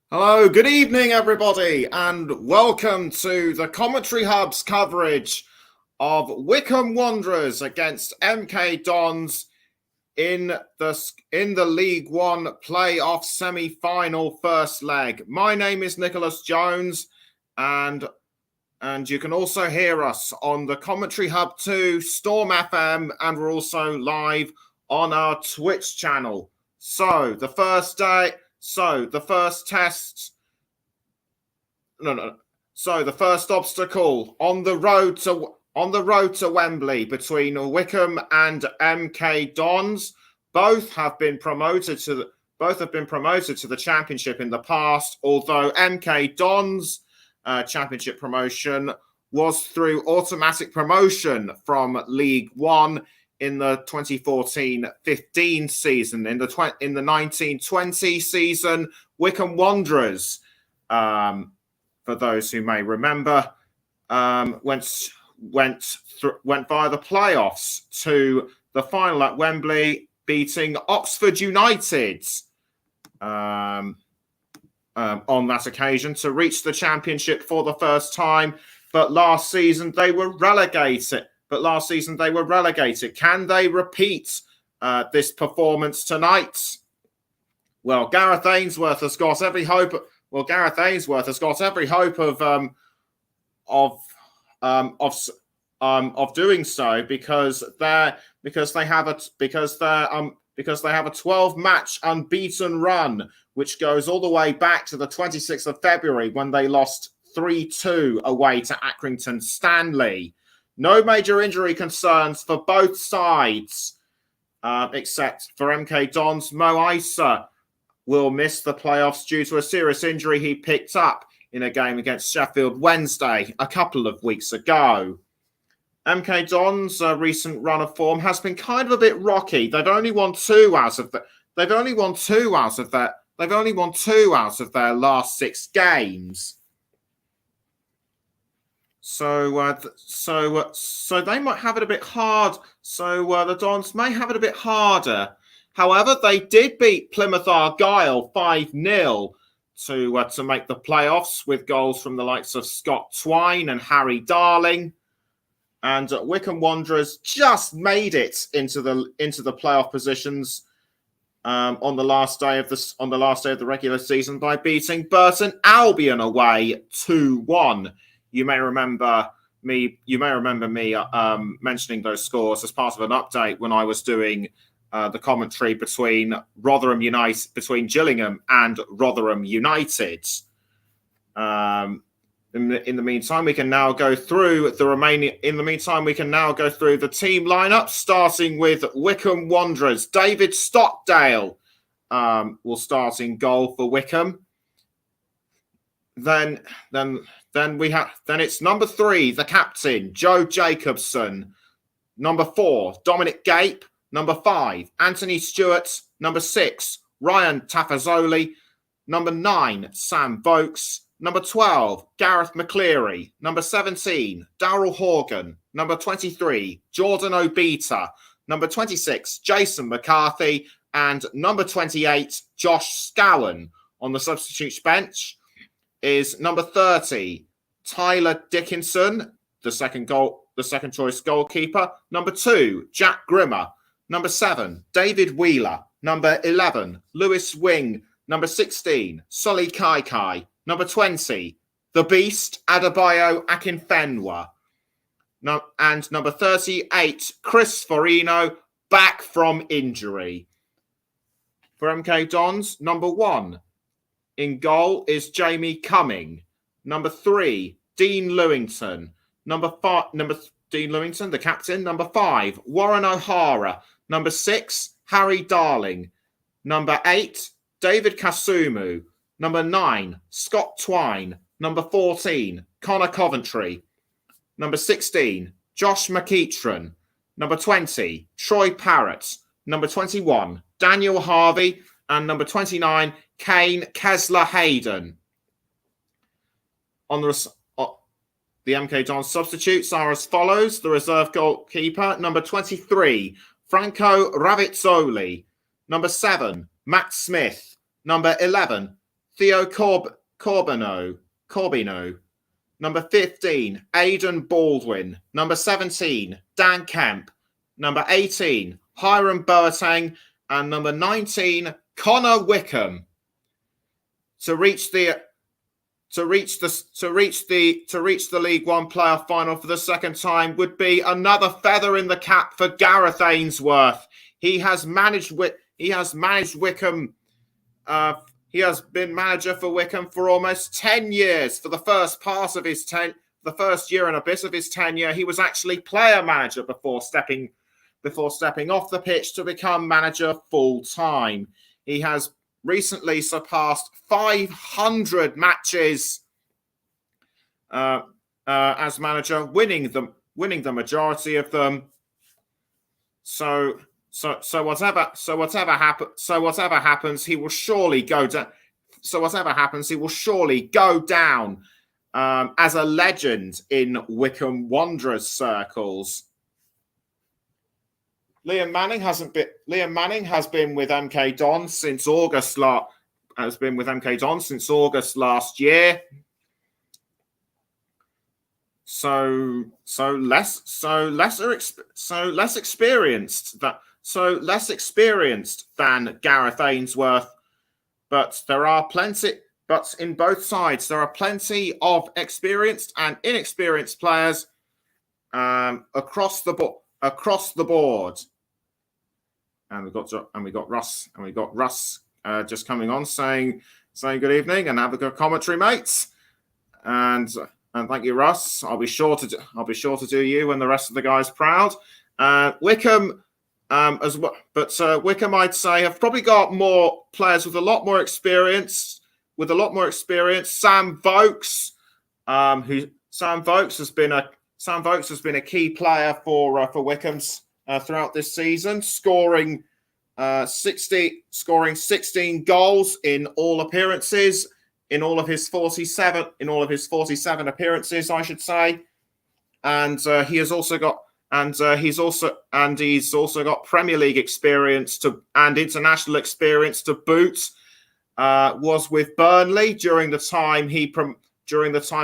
Hello, good evening, everybody, and welcome to the Commentary Hub's coverage of Wycombe Wanderers against MK Dons in the League One playoff semi-final first leg. My name is Nicholas Jones, and you can also hear us on the Commentary Hub 2, Storm FM, and we're also live on our Twitch channel. So the first obstacle on the road to Wembley between Wycombe and MK Dons. Both have been promoted to the Championship in the past, although MK Dons' Championship promotion was through automatic promotion from League One in the 2014-15 season. In the 1920 season, Wycombe Wanderers, for those who may remember, went via the playoffs to the final at Wembley, beating Oxford United on that occasion to reach the Championship for the first time. But last season they were relegated. Can they repeat this performance tonight? Well, Gareth Ainsworth has got every hope of doing so because they have a 12-match unbeaten run, which goes all the way back to the 26th of February when they lost 3-2 away to Accrington Stanley. No major injury concerns for both sides, except for MK Dons. Mo Issa will miss the playoffs due to a serious injury he picked up in a game against Sheffield Wednesday a couple of weeks ago. MK Dons' recent run of form has been kind of a bit rocky. They've only won two out of their last 6 games. So they might have it a bit hard. The Dons may have it a bit harder. However, they did beat Plymouth Argyle 5-0 to make the playoffs with goals from the likes of Scott Twine and Harry Darling. And Wycombe Wanderers just made it into the playoff positions on the last day of the regular season by beating Burton Albion away 2-1. You may remember me mentioning those scores as part of an update when I was doing the commentary between Gillingham and Rotherham United. In the meantime, we can now go through the team lineup, starting with Wycombe Wanderers. David Stockdale will start in goal for Wycombe. Then it's number 3, the captain, Joe Jacobson. Number 4, Dominic Gape. Number 5, Anthony Stewart. Number 6, Ryan Tafazoli. Number 9, Sam Vokes. Number 12, Gareth McCleary. Number 17, Darryl Horgan. Number 23, Jordan Obita. Number 26, Jason McCarthy. And number 28, Josh Scowen. On the substitutes bench is number 30, Tyler Dickinson, the second choice goalkeeper. Number 2, Jack Grimmer. Number 7, David Wheeler. Number 11, Lewis Wing. Number 16, Solly Kaikai. Number 20, the Beast, Adebayo Akinfenwa. And number 38, Chris Forino, back from injury. For MK Dons, number 1 in goal is Jamie Cumming. Number 3, Dean Lewington. Dean Lewington, the captain. Number 5, Warren O'Hara. Number 6, Harry Darling. Number 8, David Kasumu. Number 9, Scott Twine. Number 14, Connor Coventry. Number 16, Josh McEachran. Number 20, Troy Parrott. Number 21, Daniel Harvey. And number 29, Kane Kesler Hayden. On the MK Dons substitutes are as follows. The reserve goalkeeper, number 23, Franco Ravizzoli. Number 7, Matt Smith. Number 11, Theo Corbino. Number 15, Aidan Baldwin. Number 17, Dan Kemp. Number 18, Hiram Boateng. And number 19, Connor Wickham. To reach the League One playoff final for the second time would be another feather in the cap for Gareth Ainsworth. He has managed Wycombe. He has been manager for Wycombe for almost 10 years. For the first year and a bit of his tenure, he was actually player manager before stepping off the pitch to become manager full time. He has recently surpassed 500 matches as manager, winning the majority of them. So whatever happens, he will surely go down. So whatever happens, he will surely go down as a legend in Wycombe Wanderers circles. Liam Manning has been with MK Dons since August last year. So less experienced than Gareth Ainsworth, but in both sides there are plenty of experienced and inexperienced players across the board. And we got Russ just coming on saying good evening and have a good commentary, mates. And thank you, Russ. I'll be sure to do you and the rest of the guys proud. Wycombe as well, but Wycombe, I'd say, have probably got more players with a lot more experience. Sam Vokes, has been a key player for Wycombe's throughout this season, scoring 16 goals in all appearances. In all of his 47 appearances, I should say, and he's also got Premier League experience and international experience to boot. Was with Burnley during the time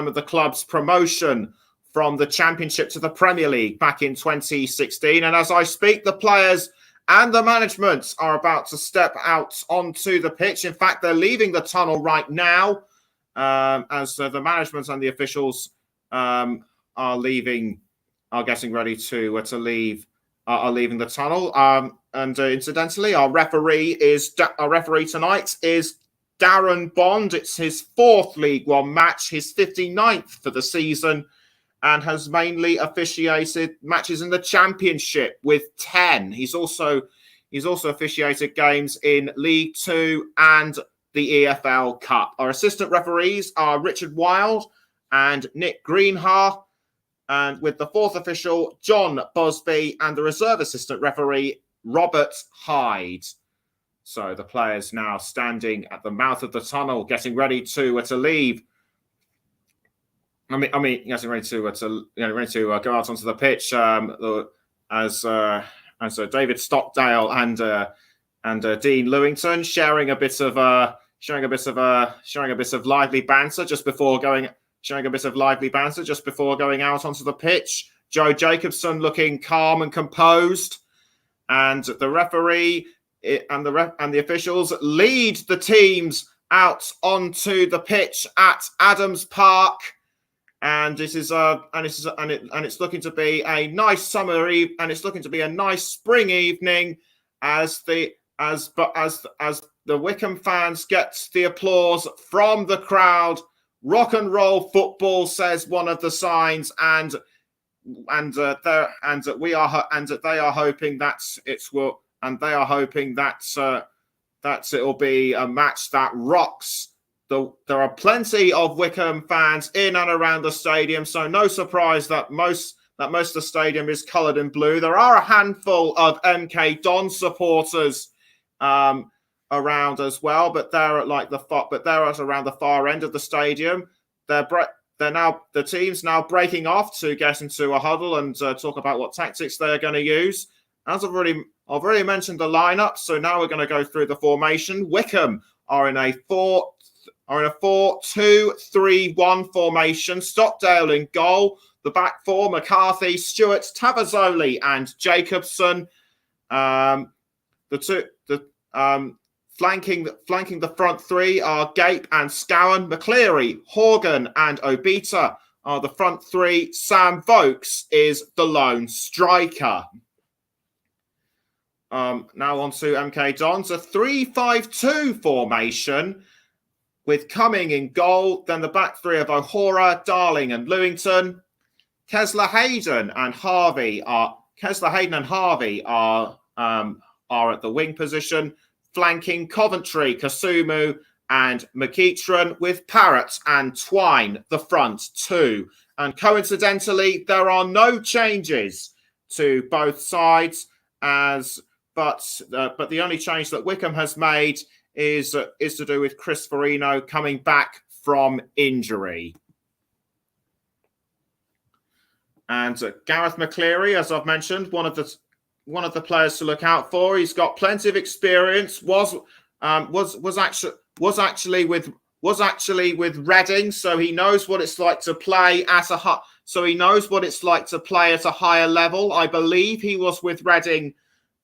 of the club's promotion from the Championship to the Premier League back in 2016. And as I speak, the players and the management are about to step out onto the pitch. In fact, they're leaving the tunnel right now, as the management and the officials are getting ready to leave. Are leaving the tunnel. And incidentally, our referee tonight is Darren Bond. It's his fourth League One match, his 59th for the season, and has mainly officiated matches in the Championship with 10. He's also officiated games in League Two and the EFL Cup. Our assistant referees are Richard Wilde and Nick Greenhalgh, and with the fourth official, John Busby, and the reserve assistant referee, Robert Hyde. So the players now standing at the mouth of the tunnel, getting ready to leave. Getting ready to go out onto the pitch. As David Stockdale and Dean Lewington sharing a bit of lively banter just before going out onto the pitch. Joe Jacobson looking calm and composed, and the referee and the officials lead the teams out onto the pitch at Adams Park. And it's looking to be a nice summer eve, and it's looking to be a nice spring evening as the Wycombe fans get the applause from the crowd. Rock and roll football, says one of the signs, and they are hoping that it'll be a match that rocks. There are plenty of Wycombe fans in and around the stadium, so no surprise that most of the stadium is coloured in blue. There are a handful of MK Dons supporters around as well, but they're at around the far end of the stadium. The team's now breaking off to get into a huddle and talk about what tactics they are going to use. As I've already mentioned the lineup, so now we're going to go through the formation. Wycombe are in a are in a 4-2-3-1 formation. Stockdale in goal. The back four: McCarthy, Stewart, Tavazzoli, and Jacobson. Flanking the front three are Gape and Scowen. McCleary, Horgan, and Obita are the front three. Sam Vokes is the lone striker. Now on to MK Dons, a 3-5-2 formation with Cumming in goal. Then the back three of O'Hora, Darling, and Lewington. Kessler Hayden and Harvey are at the wing position, flanking Coventry, Kasumu, and McEachran, with Parrott and Twine the front two. And coincidentally, there are no changes to both sides, but the only change that Wycombe has made is to do with Chris Farino coming back from injury. And Gareth McCleary, as I've mentioned, one of the players to look out for. He's got plenty of experience. Was actually with Reading, so he knows what it's like to play at a higher level. I believe he was with Reading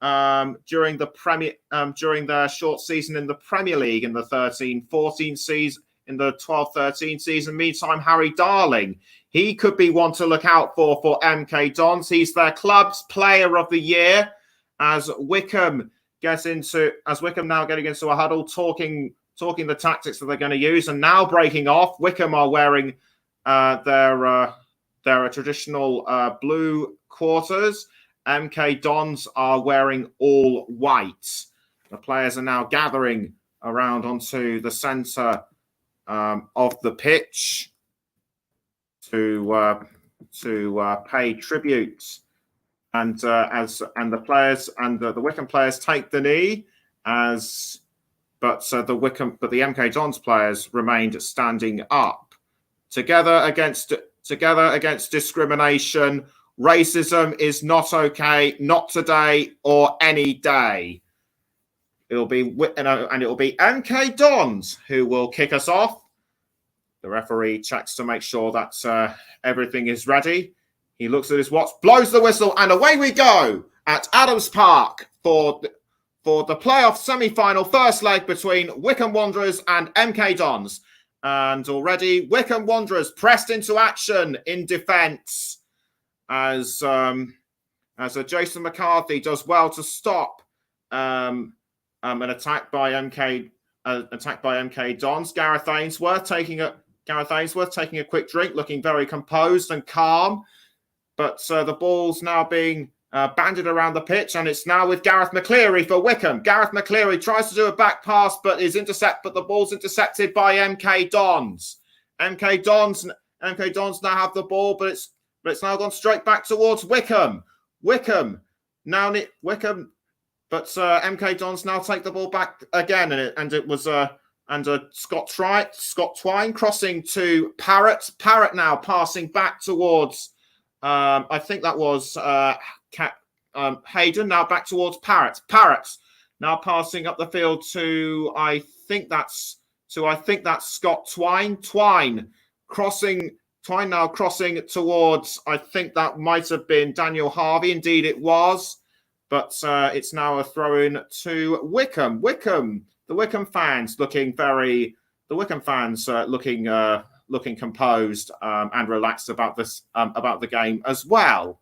during their short season in the Premier League in the 13-14 season, in the 12-13 season. Meantime, Harry Darling, he could be one to look out for MK Dons. He's their club's player of the year as Wycombe now getting into a huddle, talking the tactics that they're going to use, and now breaking off. Wycombe are wearing their traditional blue quarters. MK Dons are wearing all white. The players are now gathering around onto the centre of the pitch to pay tribute, and the Wycombe players take the knee, but the MK Dons players remained standing up. Together against discrimination. Racism is not okay, not today or any day. It'll be MK Dons who will kick us off. The referee checks to make sure that everything is ready. He looks at his watch, blows the whistle, and away we go at Adams Park for the playoff semi-final first leg between Wycombe Wanderers and MK Dons. And already Wycombe Wanderers pressed into action in defence as Jason McCarthy does well to stop an attack by MK Dons. Gareth Ainsworth taking a quick drink, looking very composed and calm. But the ball's now being banded around the pitch, and it's now with Gareth McCleary for Wycombe. Gareth McCleary tries to do a back pass, but the ball's intercepted by MK Dons. MK Dons now have the ball, but it's now gone straight back towards Wycombe. But MK Dons now take the ball back again, and it was Scott Twine crossing to Parrott. Parrott now passing back towards I think that was Hayden. Now back towards Parrott. Parrott now passing up the field to I think that's Scott Twine. Twine now crossing towards, I think that might have been Daniel Harvey. Indeed, it was. But it's now a throw-in to Wycombe. The Wycombe fans looking looking composed and relaxed about the game as well.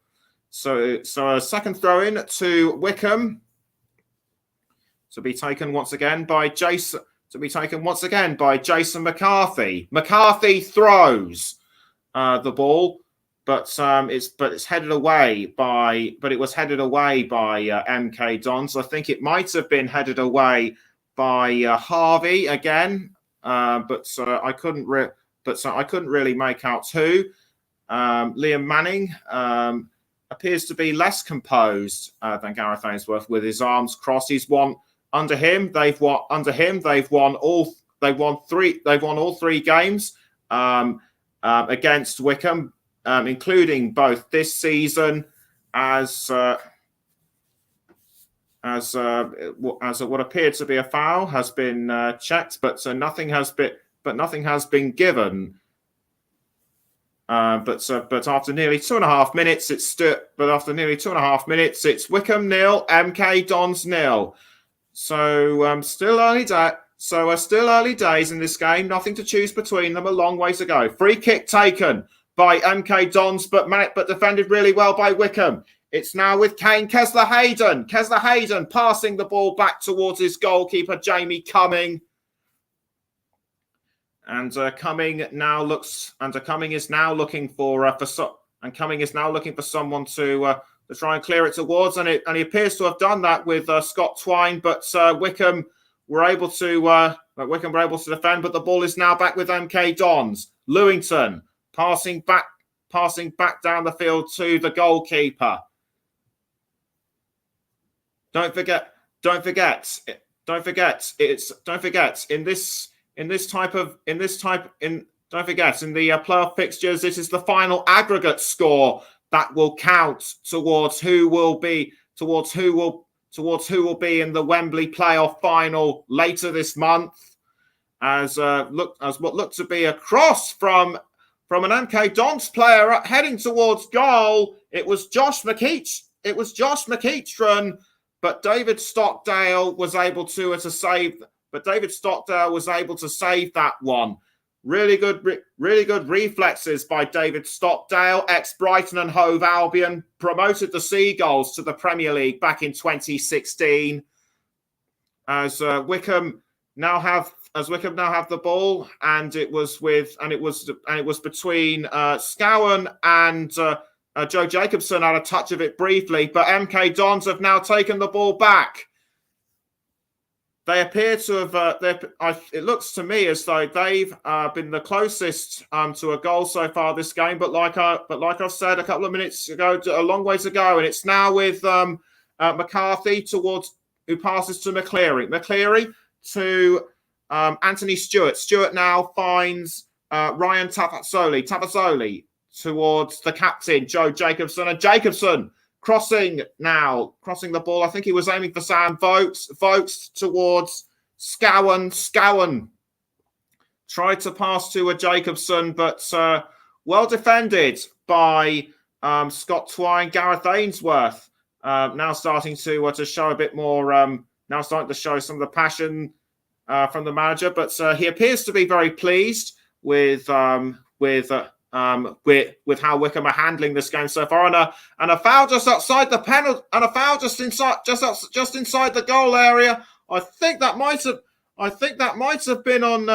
So a second throw-in to Wycombe to be taken once again by Jason McCarthy. McCarthy throws the ball, but it was headed away by MK Dons. I think it might have been headed away by Harvey again, but I couldn't really make out who. Liam Manning appears to be less composed than Gareth Ainsworth with his arms crossed. They've won all three games against Wycombe, including both this season as what appeared to be a foul has been checked, but nothing has been given. But after nearly 2.5 minutes, it's Wycombe 0, MK Dons 0. So still early days in this game. Nothing to choose between them. A long way to go. Free kick taken by MK Dons, but defended really well by Wycombe. It's now with Kane Kessler-Hayden. Kessler-Hayden passing the ball back towards his goalkeeper, Jamie Cumming. And Cumming is now looking for someone to try and clear it towards, and he appears to have done that with Scott Twine, but Wycombe were able to defend. But the ball is now back with MK Dons. Lewington passing back down the field to the goalkeeper. Don't forget. In the playoff fixtures, this is the final aggregate score that will count towards who will be in the Wembley playoff final later this month. As what looked to be a cross from an MK Dons player heading towards goal. It was Josh McEachran, but David Stockdale was able to save. But David Stockdale was able to save that one. Really good reflexes by David Stockdale, ex-Brighton and Hove Albion, promoted the Seagulls to the Premier League back in 2016. As Wycombe now have the ball, and it was between Scowen and Joe Jacobson had a touch of it briefly, but MK Dons have now taken the ball back. They appear to have. It looks to me as though they've been the closest to a goal so far this game. But like I said a couple of minutes ago, a long way to go, and it's now with McCarthy who passes to McCleary. McCleary to Anthony Stewart. Stewart now finds Ryan Tafazoli towards the captain Joe Jacobson, and Jacobson. Crossing the ball. I think he was aiming for Sam Vokes. Vokes towards Scowen. Scowen tried to pass to a Jacobson, but well defended by Scott Twine. Gareth Ainsworth now starting to show a bit more. Now starting to show some of the passion from the manager, but he appears to be very pleased with how Wycombe are handling this game so far, and a foul just outside the penalty, and a foul just inside the goal area. I think that might have been on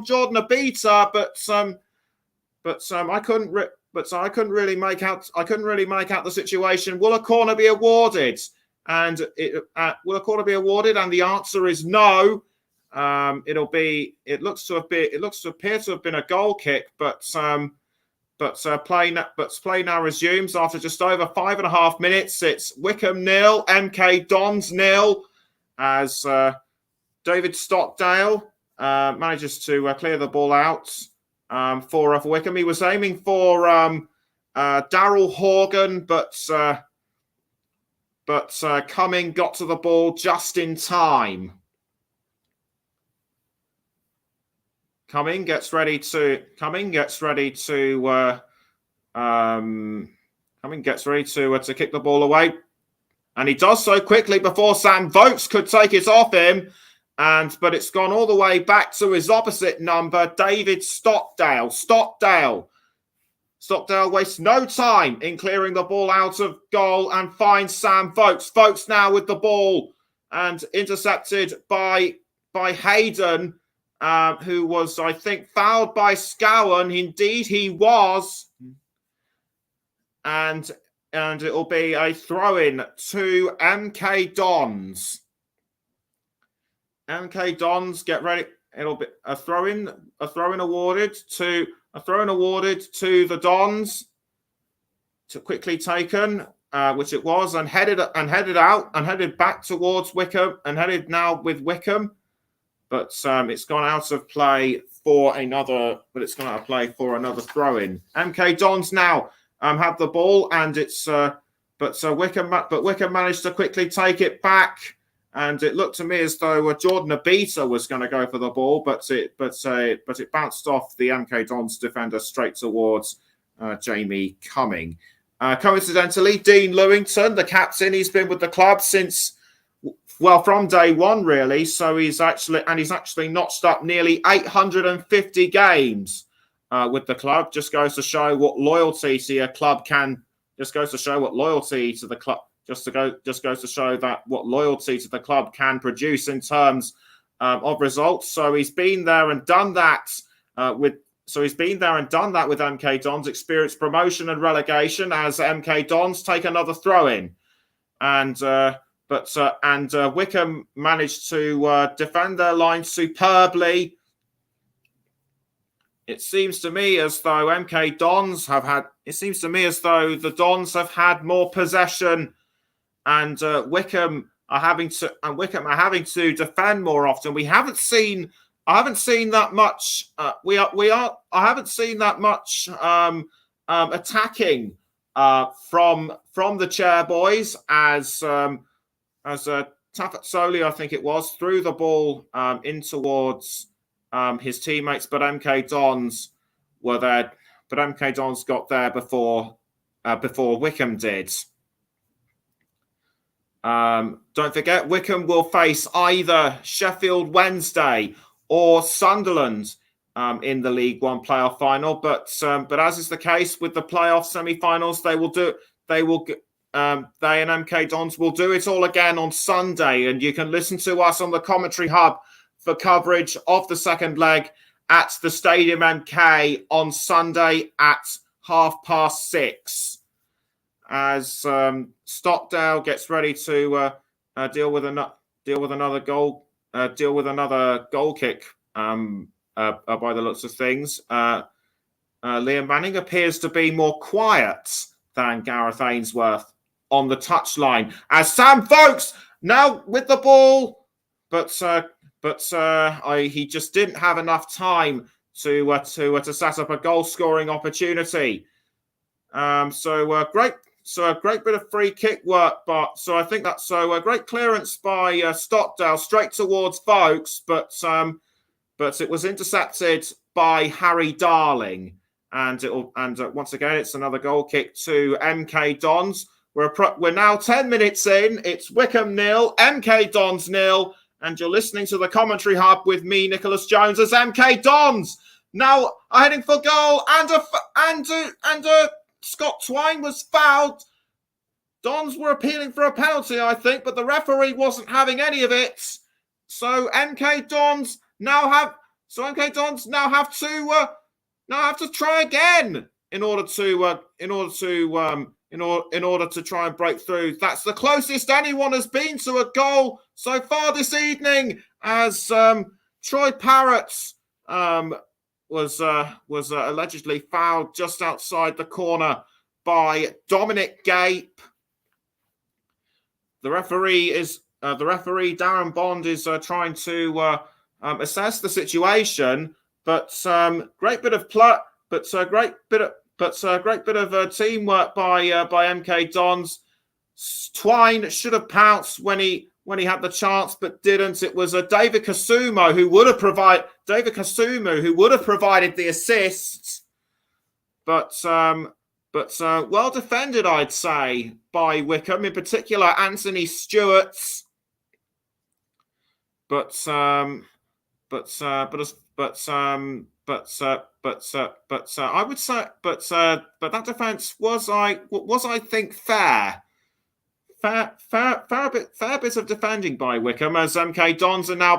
Jordan Abita, but I couldn't really make out the situation. Will a corner be awarded? And will a corner be awarded? And the answer is no. It looks to appear to have been a goal kick, but play now resumes after just over 5.5 minutes. It's Wycombe 0, MK Dons 0, as David Stockdale manages to clear the ball out for Wycombe. He was aiming for Daryl Horgan, but Cumming got to the ball just in time. Cumming gets ready to kick the ball away, and he does so quickly before Sam Vokes could take it off him, but it's gone all the way back to his opposite number, David Stockdale. Stockdale wastes no time in clearing the ball out of goal and finds Sam Vokes. Vokes now with the ball and intercepted by Hayden. Who was, I think, fouled by Scowen. Indeed, he was. And it'll be a throw-in to MK Dons. MK Dons, get ready. It'll be a throw-in awarded to the Dons. To quickly taken, which it was, and headed back towards Wycombe, and headed now with Wycombe. But it's gone out of play for another. But it's gone out of play for another throw-in. MK Dons now have the ball, and it's Wycombe managed to quickly take it back, and it looked to me as though Jordan Obita was going to go for the ball, but it bounced off the MK Dons defender straight towards Jamie Cumming. Coincidentally, Dean Lewington, the captain, he's been with the club since, well, from day one, really. So he's actually notched up nearly 850 games with the club. Just goes to show what loyalty to a club can. Just goes to show what loyalty to the club. Just goes to show that what loyalty to the club can produce in terms of results. So he's been there and done that with MK Dons, experienced promotion and relegation as MK Dons take another throw in, and Wycombe managed to defend their line superbly. It seems to me as though the Dons have had more possession, and Wycombe are having to defend more often. I haven't seen that much. I haven't seen that much attacking from the chair boys as Tafatsoli, I think it was, threw the ball in towards his teammates, but MK Dons were there. But MK Dons got there before Wycombe did. Don't forget, Wycombe will face either Sheffield Wednesday or Sunderland in the League One playoff final. But as is the case with the playoff semi-finals, they and MK Dons will do it all again on Sunday, and you can listen to us on the Commentary Hub for coverage of the second leg at the Stadium MK on Sunday at 6:30. As Stockdale gets ready to deal with another goal kick by the looks of things. Liam Manning appears to be more quiet than Gareth Ainsworth on the touchline as Sam Vokes now with the ball, but he just didn't have enough time to set up a goal scoring opportunity. So a great bit of free kick work, but a great clearance by Stockdale straight towards Vokes, but it was intercepted by Harry Darling, and once again it's another goal kick to MK Dons. We're now 10 minutes in. It's Wycombe 0, MK Dons 0, and you're listening to the Commentary Hub with me, Nicholas Jones, as MK Dons now are heading for goal, and Scott Twine was fouled. Dons were appealing for a penalty, I think, but the referee wasn't having any of it. So MK Dons now have to try again in order to try and break through. That's the closest anyone has been to a goal so far this evening, as Troy Parrott was allegedly fouled just outside the corner by Dominic Gape. The referee Darren Bond is trying to assess the situation, but great bit of teamwork by MK Dons. Twine should have pounced when he had the chance, but didn't. It was David Kasumu who would have provided the assists, but well defended, I'd say, by Wycombe, in particular Anthony Stewart. But I would say, but that defence was, I think, fair. Fair bit of defending by Wycombe as MK Dons are now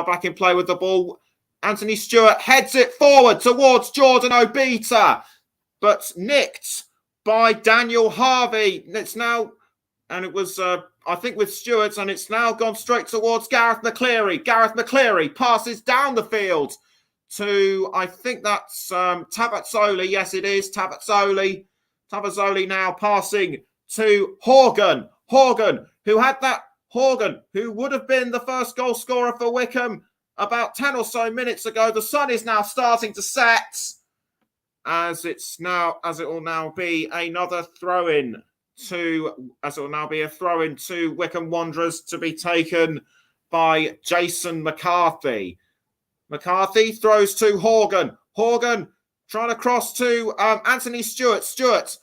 back in play with the ball. Anthony Stewart heads it forward towards Jordan Obita, but nicked by Daniel Harvey. It was I think with Stewart, and it's now gone straight towards Gareth McCleary. Gareth McCleary passes down the field to, I think that's Tabazzoli. Yes, it is Tabazzoli. Tabazzoli now passing to Horgan. Horgan, who would have been the first goal scorer for Wycombe about 10 or so minutes ago. The sun is now starting to set, as it will now be another throw-in as it will now be a throw in to Wycombe Wanderers to be taken by Jason McCarthy. McCarthy throws to Horgan. Horgan trying to cross to Anthony Stewart. Stewart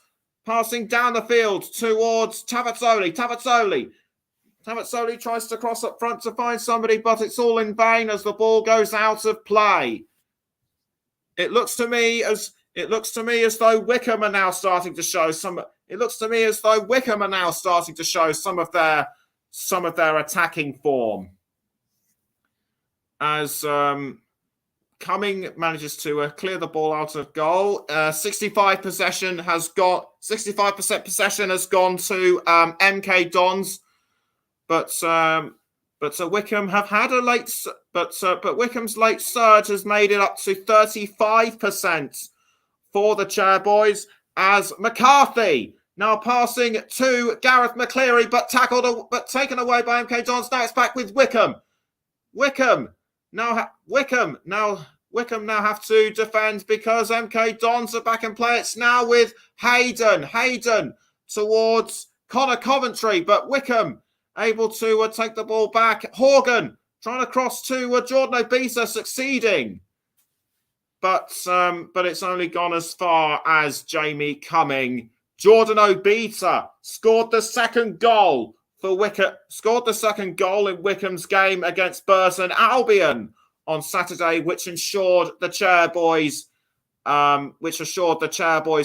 passing down the field towards Tavazzoli. Tavazzoli tries to cross up front to find somebody, but it's all in vain as the ball goes out of play. It looks to me as though Wycombe are now starting to show some. It looks to me as though Wycombe are now starting to show some of their attacking form. As Cumming manages to clear the ball out of goal. 65% possession has gone to MK Dons, but Wycombe have had a late, but Wycombe's late surge has made it up to 35% for the Chairboys. As McCarthy now passing to Gareth McCleary, but taken away by MK Dons. Now it's back with Wycombe. Wycombe now have to defend because MK Dons are back in play. It's now with Hayden towards Connor Coventry, but Wycombe able to take the ball back. Horgan trying to cross to Jordan Obisa, succeeding, but it's only gone as far as Jamie Cumming. Jordan Obisa scored the second goal for Wycombe. Scored the second goal in Wycombe's game against Burton Albion on Saturday, which ensured the Chairboys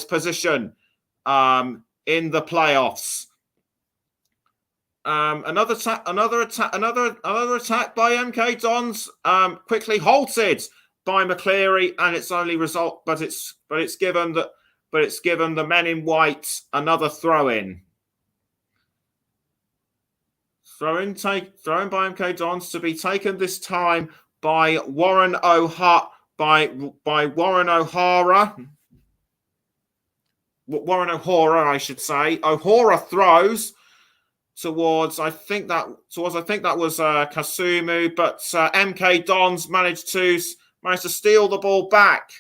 position in the playoffs. Another attack by MK Dons, quickly halted by McCleary, and it's only given the men in white another throw-in. Throw-in by MK Dons to be taken this time by Warren O'Hara. Warren O'Hara, I should say. O'Hara throws towards I think that was Kasumu, but MK Dons managed to steal the ball back.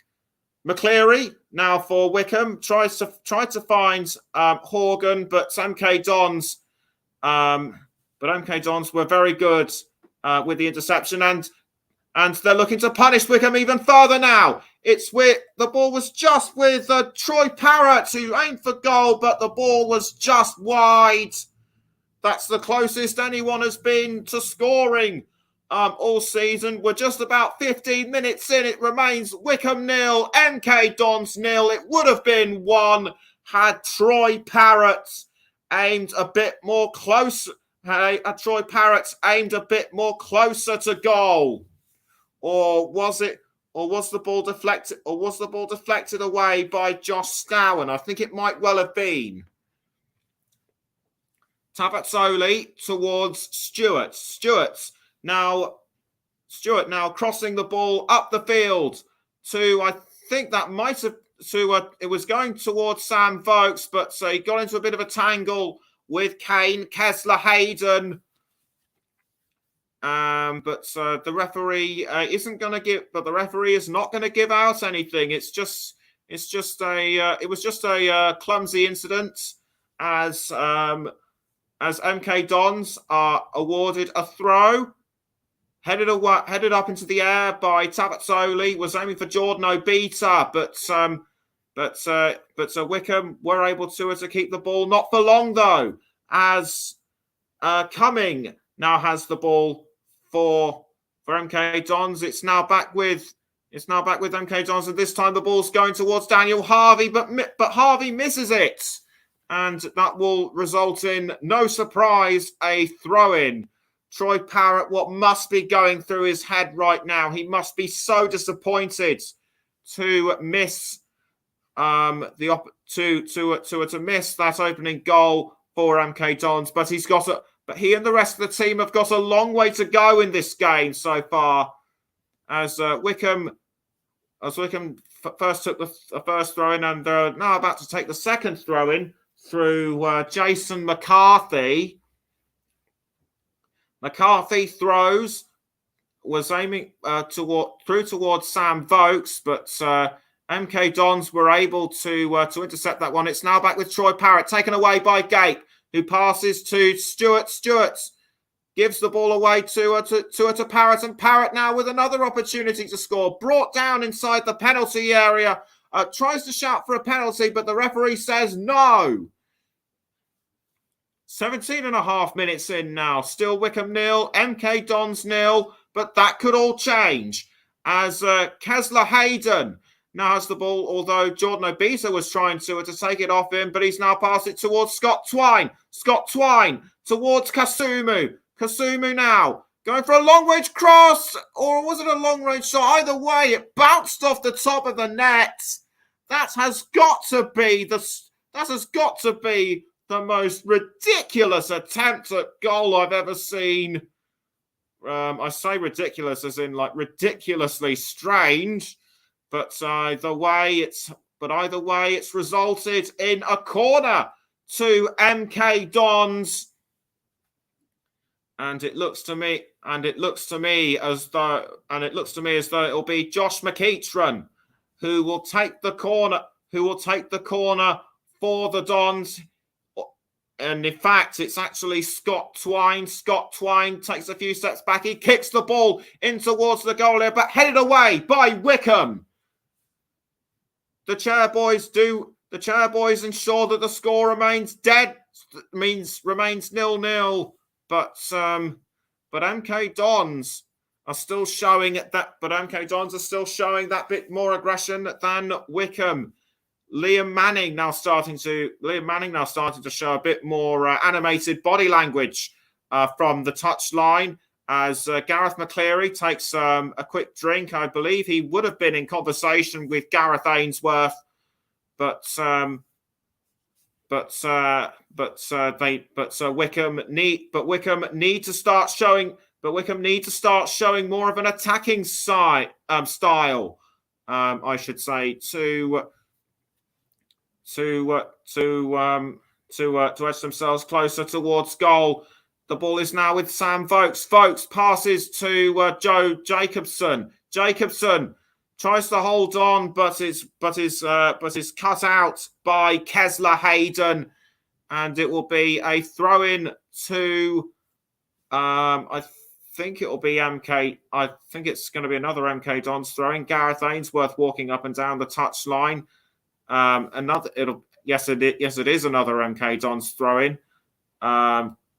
McCleary now for Wycombe tried to find Horgan, but MK Dons were very good with the interception, and they're looking to punish Wycombe even further now. It's with the ball was just with Troy Parrott, who aimed for goal, but the ball was just wide. That's the closest anyone has been to scoring all season. We're just about 15 minutes in. It remains Wycombe 0, MK Dons 0. It would have been 1 had Troy Parrott aimed a bit more close. Had Troy Parrott aimed a bit more closer to goal, or was the ball deflected? Or was the ball deflected away by Josh Stowen? I think it might well have been. Tavazzoli towards Stewart. Stewart now crossing the ball up the field to, I think that might have, it was going towards Sam Vokes, but he got into a bit of a tangle with Kane, Kessler, Hayden. But the referee the referee is not going to give out anything. It was just a clumsy incident as MK Dons are awarded a throw, headed up into the air by Tavazzoli, was aiming for Jordan Obita, but Wycombe were able to keep the ball, not for long though, as Cumming now has the ball for MK Dons. It's now back with MK Dons, and this time the ball's going towards Daniel Harvey, but Harvey misses it. And that will result in, no surprise, a throw-in. Troy Parrott, what must be going through his head right now? He must be so disappointed to miss to miss that opening goal for MK Dons. But he and the rest of the team have got a long way to go in this game so far. As Wycombe first took the first throw-in, and they're now about to take the second throw-in through Jason McCarthy. McCarthy throws, was aiming towards Sam Vokes, but MK Dons were able to intercept that one. It's now back with Troy Parrott, taken away by Gape, who passes to Stewart. Stewart gives the ball away to Parrott, and Parrott now with another opportunity to score. Brought down inside the penalty area. Tries to shout for a penalty, but the referee says no. 17 and a half minutes in now. Still Wycombe 0, MK Dons 0, but that could all change as Kesler Hayden now has the ball, although Jordan Obisa was trying to take it off him, but he's now passed it towards Scott Twine. Scott Twine towards Kasumu. Kasumu now going for a long-range cross, or was it a long-range shot? Either way, it bounced off the top of the net. That has got to be the most ridiculous attempt at goal I've ever seen. I say ridiculous as in like ridiculously strange, but either way it's resulted in a corner to MK Dons, and it looks to me as though it'll be Josh McEachran who will take the corner for the Dons. And in fact, it's actually Scott Twine. Scott Twine takes a few steps back. He kicks the ball in towards the goal area, but headed away by Wycombe. The chairboys ensure that the score remains remains 0-0. But MK Dons are still showing that bit more aggression than Wycombe. Liam Manning now starting to show a bit more animated body language from the touchline as Gareth McCleary takes a quick drink. I believe he would have been in conversation with Gareth Ainsworth, but Wycombe need to start showing more of an attacking style, I should say, to edge themselves closer towards goal. The ball is now with Sam Vokes. Vokes passes to Joe Jacobson. Jacobson tries to hold on, but is cut out by Kesler Hayden, and it will be a throw in to I think it'll be MK. I think it's going to be another MK Dons throwing. Gareth Ainsworth walking up and down the touchline. It is another MK Dons throw-in.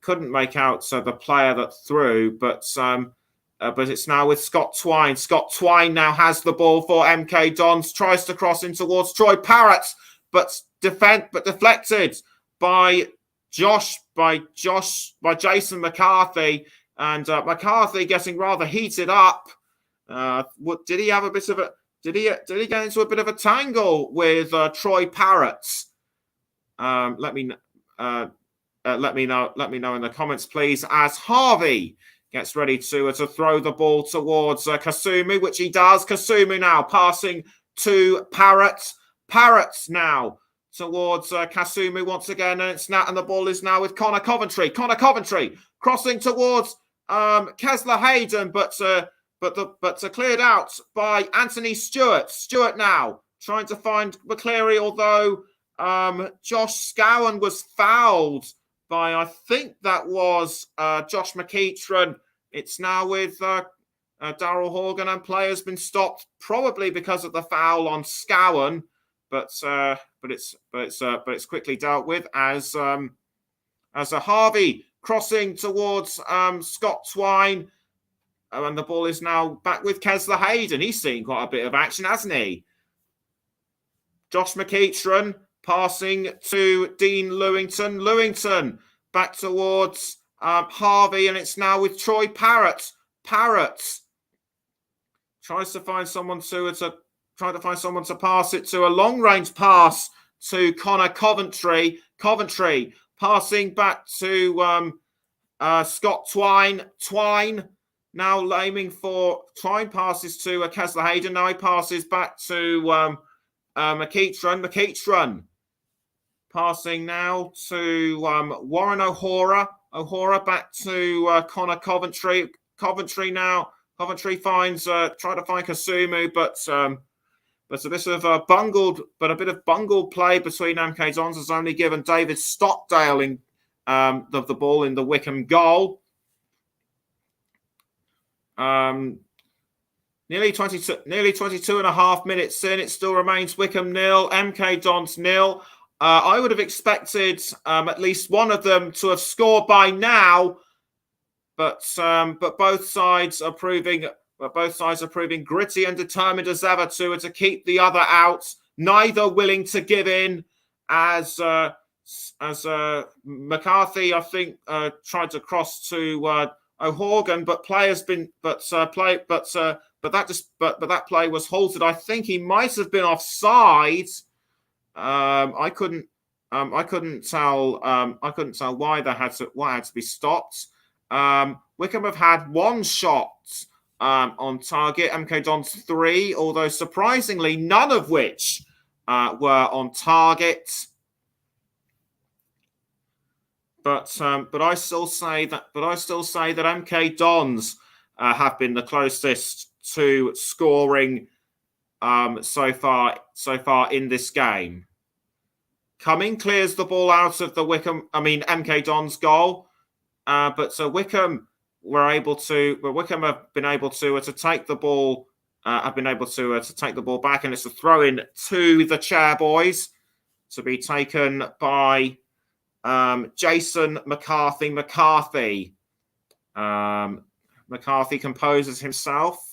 Couldn't make out the player that threw, but it's now with Scott Twine. Scott Twine now has the ball for MK Dons, tries to cross in towards Troy Parrott, but deflected by Jason McCarthy, and McCarthy getting rather heated up. Did he have a bit of a? Did he get into a bit of a tangle with Troy Parrott? Let me know in the comments, please. As Harvey gets ready to throw the ball towards Kasumu, which he does. Kasumu now passing to Parrott. Parrott now towards Kasumu once again, and the ball is now with Connor Coventry. Connor Coventry crossing towards Kesler Hayden, but cleared out by Anthony Stewart. Stewart now trying to find McCleary, although Josh Scowen was fouled by, I think that was Josh McEachran. It's now with Darryl Horgan, and play has been stopped probably because of the foul on Scowen, but it's quickly dealt with as a Harvey crossing towards Scott Twine. And the ball is now back with Kesler Hayden. He's seen quite a bit of action, hasn't he? Josh McEachran passing to Dean Lewington. Lewington back towards Harvey, and it's now with Troy Parrott. Parrott tries to find someone to pass it to. A long-range pass to Connor Coventry. Coventry passing back to Scott Twine. Twine now aiming for Twine passes to Kesler Hayden. Now he passes back to McEachran. McEachran passing now to Warren O'Hora. O'Hora back to Connor Coventry. Coventry now. Coventry finds trying to find Kasumu, but But a bit of bungled play between MK Dons has only given David Stockdale in the ball in the Wycombe goal. Nearly 22 and a half minutes in, it still remains Wycombe 0, MK Dons 0. I would have expected at least one of them to have scored by now, but both sides are proving gritty and determined as ever to keep the other out. Neither willing to give in, as McCarthy, I think, tried to cross to O'Horgan, but that play was halted. I think he might have been offside. I couldn't tell why had to be stopped. Wycombe have had one shot on target, MK Dons 3, although surprisingly none of which were on target. But I still say that MK Dons have been the closest to scoring so far in this game. Cumming clears the ball out of the MK Dons goal, but Wycombe have been able to take the ball. To take the ball back, and it's a throw in to the Chairboys to be taken by Jason McCarthy. McCarthy composes himself.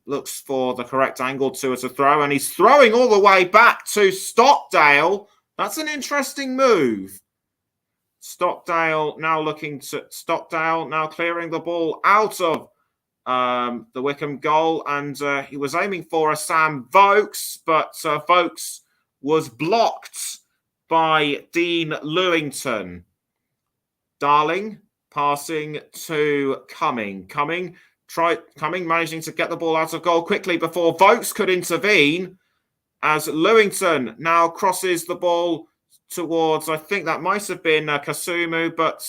Looks for the correct angle to throw, and he's throwing all the way back to Stockdale. That's an interesting move. Stockdale now clearing the ball out of the Wycombe goal, and he was aiming for a Sam Vokes, but Vokes was blocked by Dean Lewington. Darling passing to Cumming. Cumming managing to get the ball out of goal quickly before Vokes could intervene, as Lewington now crosses the ball towards, I think that might have been Kasumu, but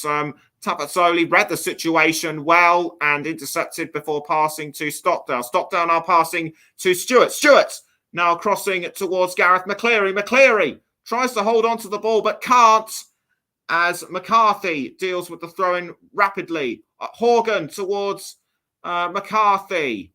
Tapazzoli read the situation well and intercepted before passing to Stockdale. Stockdale now passing to Stewart. Stewart now crossing towards Gareth McCleary. McCleary tries to hold on to the ball but can't, as McCarthy deals with the throw-in rapidly. Horgan towards McCarthy.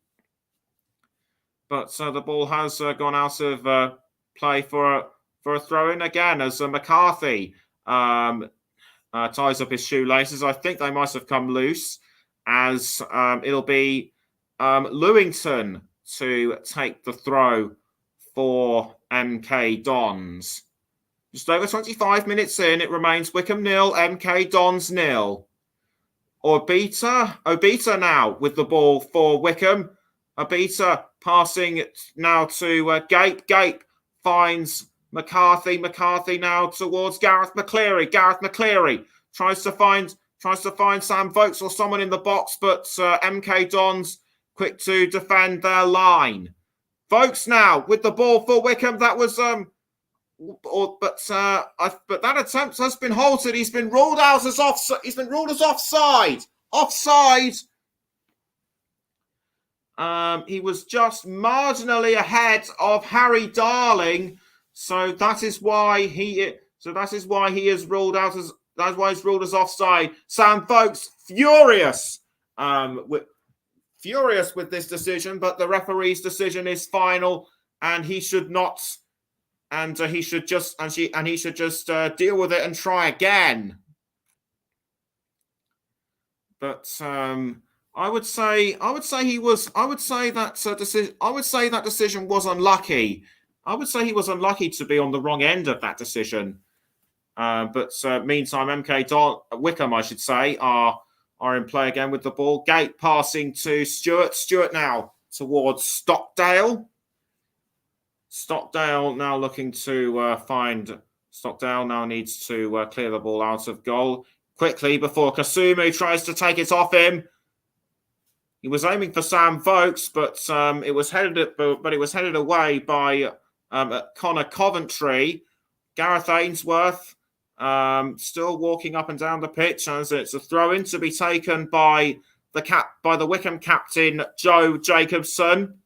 But the ball has gone out of play for a throw-in again, as McCarthy ties up his shoelaces. I think they might have come loose, as it'll be Lewington to take the throw for MK Dons. Just over 25 minutes in, it remains Wycombe 0, MK Dons 0. Obita now with the ball for Wycombe. Obita passing now to Gape. Gape finds McCarthy. McCarthy now towards Gareth McCleary. Gareth McCleary tries to find Sam Vokes or someone in the box, but MK Dons quick to defend their line. Vokes now with the ball for Wycombe. That was but that attempt has been halted. He's been ruled out as offside. He's been ruled as offside. Offside. He was just marginally ahead of Harry Darling, so that is why he is ruled out as. That's why he's ruled as offside. Sam Vokes furious with this decision, but the referee's decision is final, and he should not. And he should just deal with it and try again. But I would say that decision was unlucky. I would say he was unlucky to be on the wrong end of that decision. But meantime, Wycombe, I should say, are in play again with the ball. Gate passing to Stewart. Stewart now towards Stockdale. Stockdale now looking to find. Stockdale now needs to clear the ball out of goal quickly before Kasumu tries to take it off him. He was aiming for Sam Vokes, but it was headed away by Connor Coventry. Gareth Ainsworth still walking up and down the pitch, as it's a throw-in to be taken by the Wycombe captain Joe Jacobson.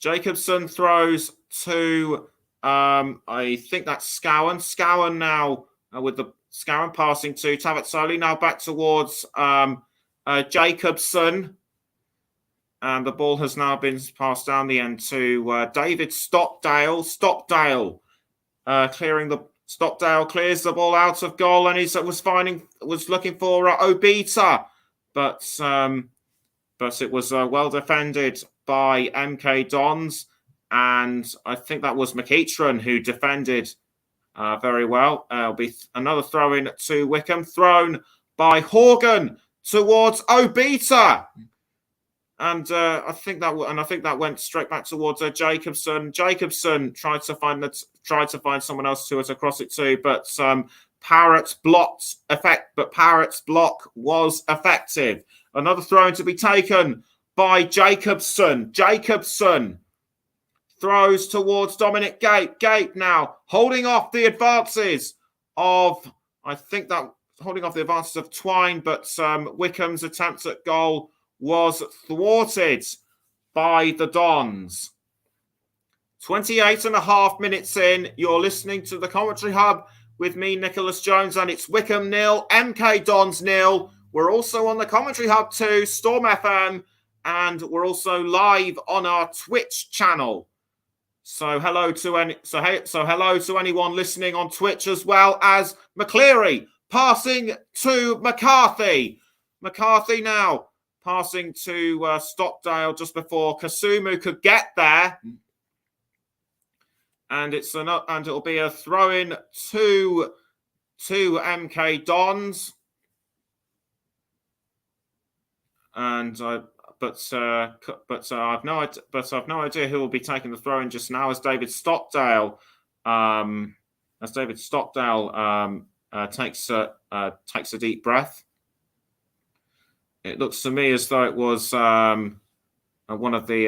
Jacobson throws to, I think that's Scowen. Scowen now with the Scowen passing to Tavazzoli. Now back towards Jacobson. And the ball has now been passed down the end to David Stockdale. Stockdale clears the ball out of goal, and he was looking for Obita, but it was well defended by MK Dons, and I think that was McEachran who defended very well. It'll be another throw in to Wycombe, thrown by Horgan towards Obita. And I think that went straight back towards Jacobson. Jacobson tried to find someone else to across it to, but Parrott's block was effective. Another throw to be taken by Jacobson. Jacobson throws towards Dominic Gape. Gape now holding off the advances of Twine, but Wycombe's attempt at goal was thwarted by the Dons. 28 and a half minutes in, you're listening to the Commentary Hub with me, Nicholas Jones, and it's Wycombe 0, MK Dons 0. We're also on the Commentary Hub too, Storm FM, and we're also live on our Twitch channel. So hello to anyone listening on Twitch, as well as McCleary passing to McCarthy. McCarthy now passing to Stockdale just before Kasumu could get there. And it'll be a throw-in to MK Dons. And I've no idea who will be taking the throw-in just now, as David Stockdale takes a deep breath. It looks to me as though it was one of the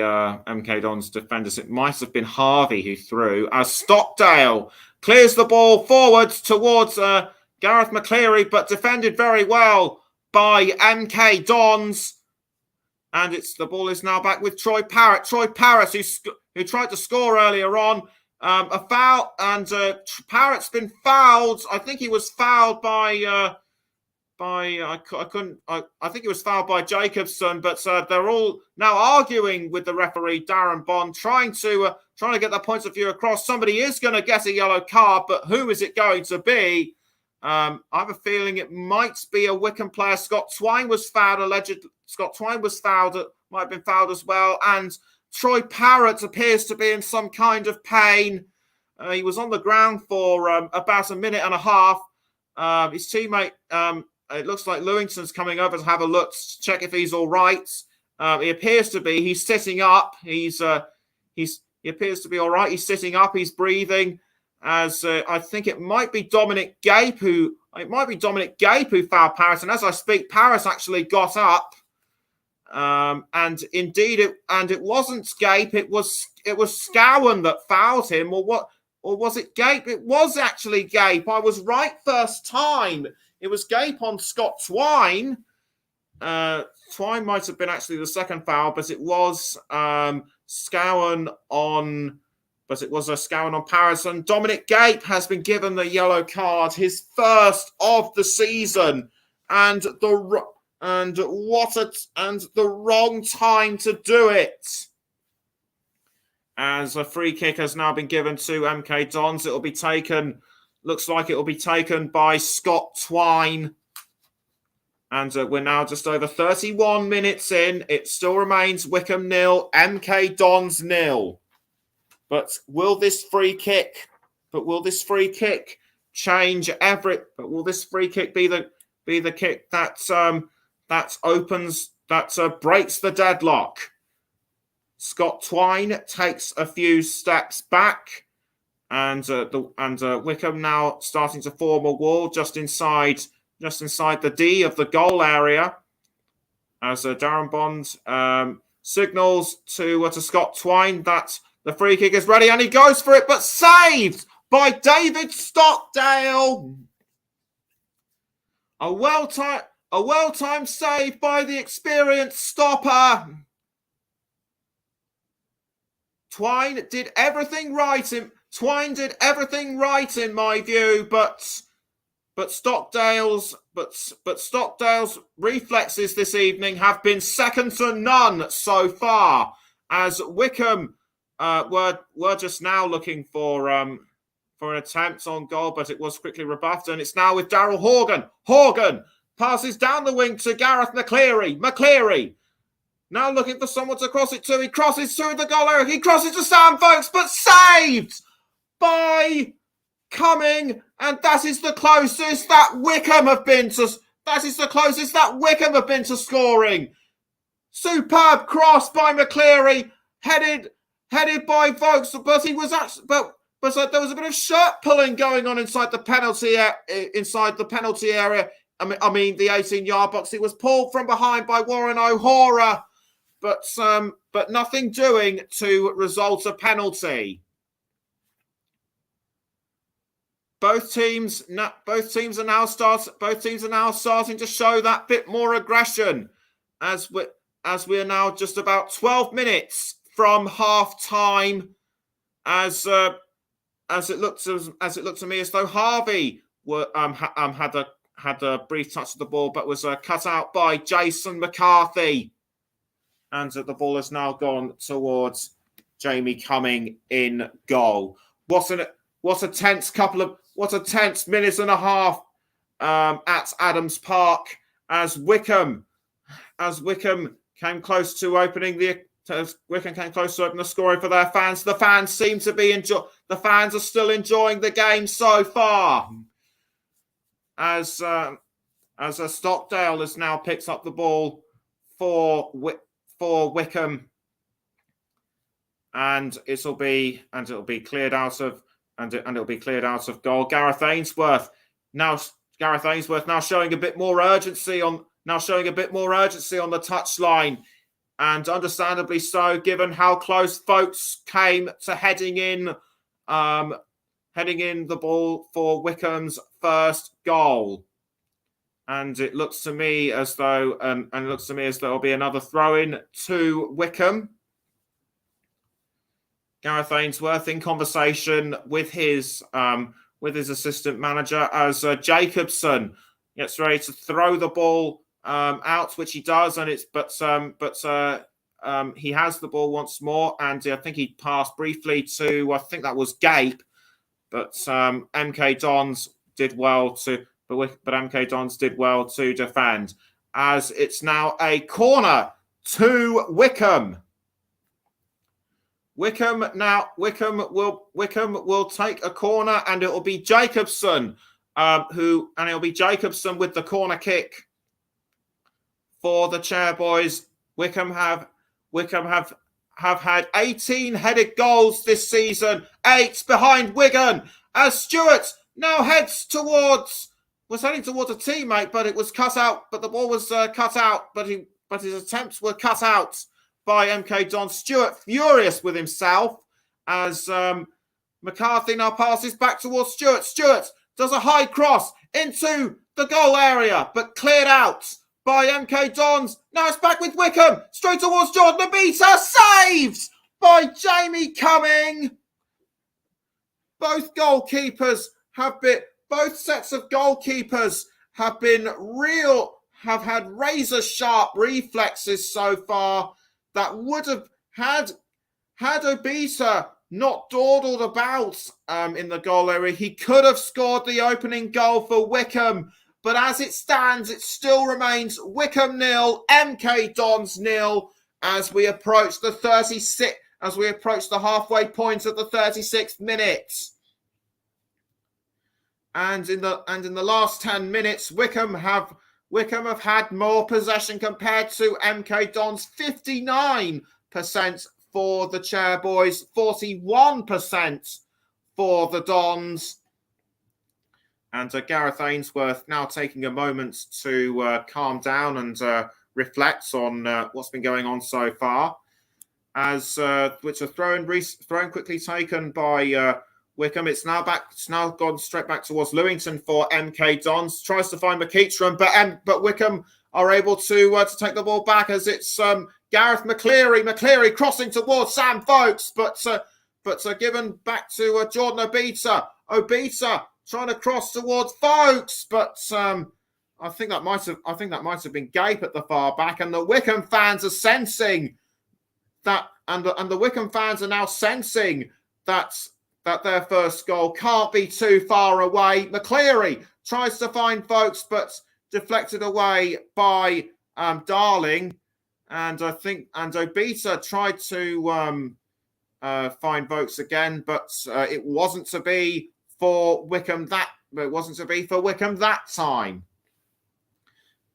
MK Dons defenders. It might have been Harvey who threw, as Stockdale clears the ball forwards towards Gareth McCleary, but defended very well by MK Dons. And the ball is now back with Troy Parrott. Troy Parrott, who tried to score earlier on, a foul, and Parrott's been fouled. I think he was fouled by. I think it was fouled by Jacobson, but they're all now arguing with the referee, Darren Bond, trying to get their points of view across. Somebody is going to get a yellow card, but who is it going to be? I have a feeling it might be a Wycombe player. Scott Twine was fouled. Might have been fouled as well. And Troy Parrott appears to be in some kind of pain. He was on the ground for about a minute and a half. His teammate. It looks like Lewington's coming over to have a look, to check if he's all right. He appears to be. He's sitting up. He appears to be all right. He's sitting up. He's breathing. As I think it might be Dominic Gape who fouled Parrott. And as I speak, Parrott actually got up. And indeed, it wasn't Gape. It was Scowen that fouled him, or what? Or was it Gape? It was actually Gape. I was right first time. It was Gape on Scott Twine. Twine might have been actually the second foul, but it was Scowen on. But it was a Scowen on Paris. And Dominic Gape has been given the yellow card, his first of the season, and the wrong time to do it. As a free kick has now been given to MK Dons, it'll be taken. Looks like it will be taken by Scott Twine. And we're now just over 31 minutes in. It still remains Wycombe 0, MK Dons 0. But will this free kick change everything? But will this free kick be the kick that breaks the deadlock? Scott Twine takes a few steps back. And Wycombe now starting to form a wall just inside the D of the goal area, as Darren Bond signals to Scott Twine that the free kick is ready, and he goes for it, but saved by David Stockdale. A well-timed save by the experienced stopper. Twine did everything right in my view, but Stockdale's reflexes this evening have been second to none so far, as Wycombe were just now looking for an attempt on goal, but it was quickly rebuffed, and it's now with Daryl Horgan. Horgan passes down the wing to Gareth McCleary. McCleary now looking for someone to cross it to. He crosses through the goal area. He crosses to Sam Vokes, but saved by Cumming, and that is the closest that Wycombe have been to. Scoring. Superb cross by McCleary, headed by Vokes, but he was actually, but there was a bit of shirt pulling going on inside the penalty area. I mean the 18-yard box. It was pulled from behind by Warren O'Hara, but nothing doing to result a penalty. Both teams are now starting to show that bit more aggression, as we are now just about 12 minutes from half time. As it looked to me as though Harvey had a brief touch of the ball, but was cut out by Jason McCarthy, and the ball has now gone towards Jamie Cumming in goal. What a tense minute and a half at Adams Park, as Wycombe came close to opening the scoring for their fans. The fans seem to be the fans are still enjoying the game so far. As Stockdale has now picked up the ball for Wycombe, and it'll be cleared out of goal. Gareth Ainsworth now showing a bit more urgency on the touchline, and understandably so, given how close folks came to heading in the ball for Wycombe's first goal. And it looks to me as though there'll be another throw-in to Wycombe. Gareth Ainsworth in conversation with his assistant manager as Jacobson gets ready to throw the ball out, which he does, and he has the ball once more, and I think he passed briefly to, I think that was Gape, but MK Dons did well to defend, as it's now a corner to Wycombe. Wycombe will take a corner, and it will be Jacobson it'll be Jacobson with the corner kick for the Chairboys. Wycombe have had 18 headed goals this season, 8 behind Wigan, as Stewart now was heading towards a teammate, but it was cut out. But the ball was cut out, but his attempts were cut out by MK Don. Stewart furious with himself, as McCarthy now passes back towards Stewart. Stewart does a high cross into the goal area, but cleared out by MK Dons. Now it's back with Wycombe, straight towards Jordan Abita, saved by Jamie Cumming. Both sets of goalkeepers have had razor sharp reflexes so far that would have had Obita not dawdled about in the goal area. He could have scored the opening goal for Wycombe, but as it stands, it still remains Wycombe 0, MK Dons 0, as we approach the halfway point of the 36th minute. And in the last 10 minutes, Wycombe have had more possession compared to MK Dons. 59% for the Chairboys, 41% for the Dons. And Gareth Ainsworth now taking a moment to calm down and reflect on what's been going on so far. Which a throw quickly taken by Wycombe. It's now gone straight back towards Lewington for MK Dons. Tries to find McEachran, but Wycombe are able to take the ball back, as it's Gareth McCleary. McCleary crossing towards Sam Vokes, but given back to Jordan Obita. Obita trying to cross towards Vokes, but I think that might have been Gape at the far back, and the Wycombe fans are sensing that, and the Wycombe fans are now sensing that their first goal can't be too far away. McCleary tries to find Vokes, but deflected away by Darling, and Obita tried to find Vokes again, but it wasn't to be for Wycombe that time.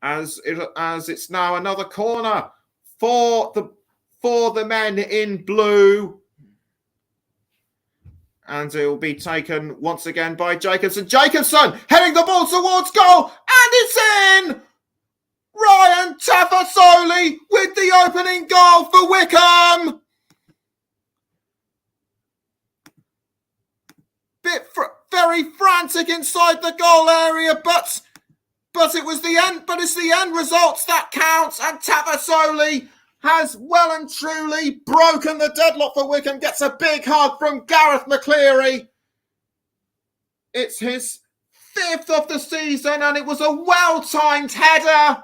As it's now another corner for the men in blue, and it will be taken once again by Jacobson. Jacobson heading the ball towards goal, and it's in. Ryan Tafasoli with the opening goal for Wycombe. Very frantic inside the goal area, but it was the end. But it's the end results that counts, and Tafasoli has well and truly broken the deadlock for Wycombe. Gets a big hug from Gareth McCleary. It's his 5th of the season, and it was a well-timed header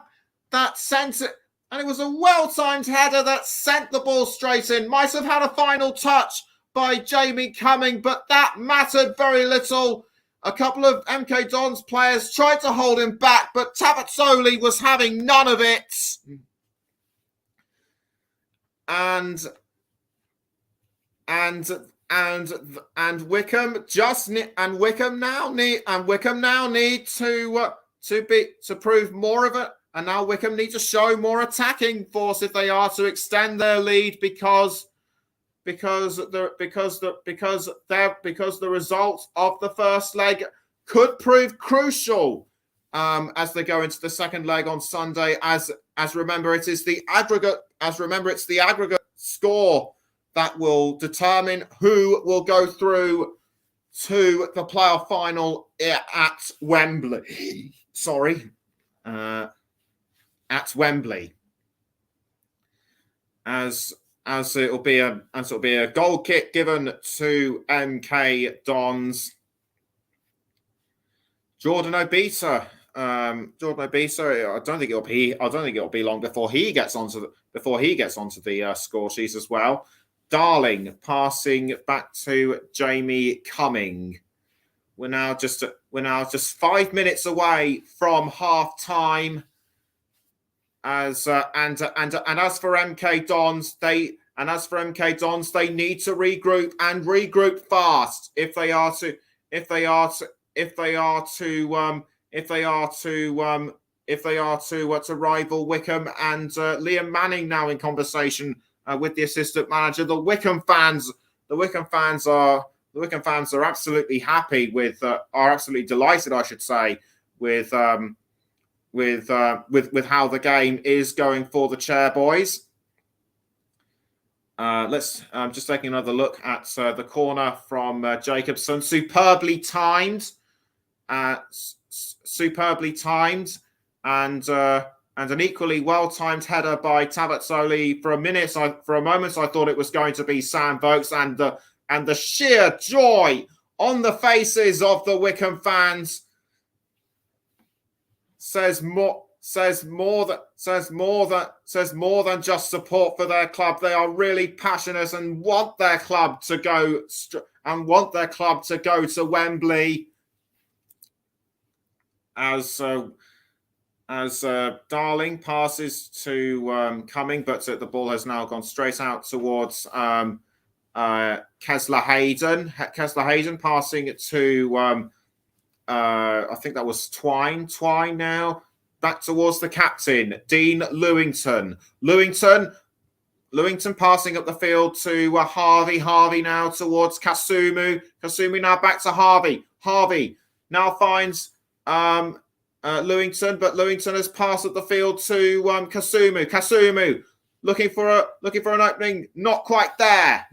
that sent it. And it was a well-timed header that sent the ball straight in. Might have had a final touch by Jamie Cumming, but that mattered very little. A couple of MK Dons players tried to hold him back, but Tafasoli was having none of it. And Wycombe now need to prove more of it. And now Wycombe need to show more attacking force if they are to extend their lead, because the result of the first leg could prove crucial as they go into the second leg on Sunday. As remember, it's the aggregate score that will determine who will go through to the playoff final at Wembley. At Wembley, as it'll be a goal kick given to MK Dons. Jordan Obita. I don't think it'll be long before he gets onto the score sheet as well. Darling passing back to Jamie Cumming. We're now just 5 minutes away from half time. As for MK Dons, they need to regroup fast if they are to rival Wycombe. And Liam Manning now in conversation with the assistant manager. The Wycombe fans are absolutely happy are absolutely delighted, I should say, with how the game is going for the Chairboys. Let's just taking another look at the corner from Jacobson. Superbly timed, and an equally well-timed header by Tafasoli. For a moment, I thought it was going to be Sam Vokes, and the sheer joy on the faces of the Wycombe fans says more than just support for their club. They are really passionate and want their club to go to Wembley. As Darling passes to Cumming, but the ball has now gone straight out towards Kesler Hayden. Kesler Hayden passing it to I think that was Twine. Twine now back towards the captain, Dean Lewington. Lewington passing up the field to Harvey. Harvey now towards Kasumu. Kasumu now back to Harvey. Harvey now finds Lewington, but Lewington has passed up the field to Kasumu. Kasumu looking for an opening, not quite there.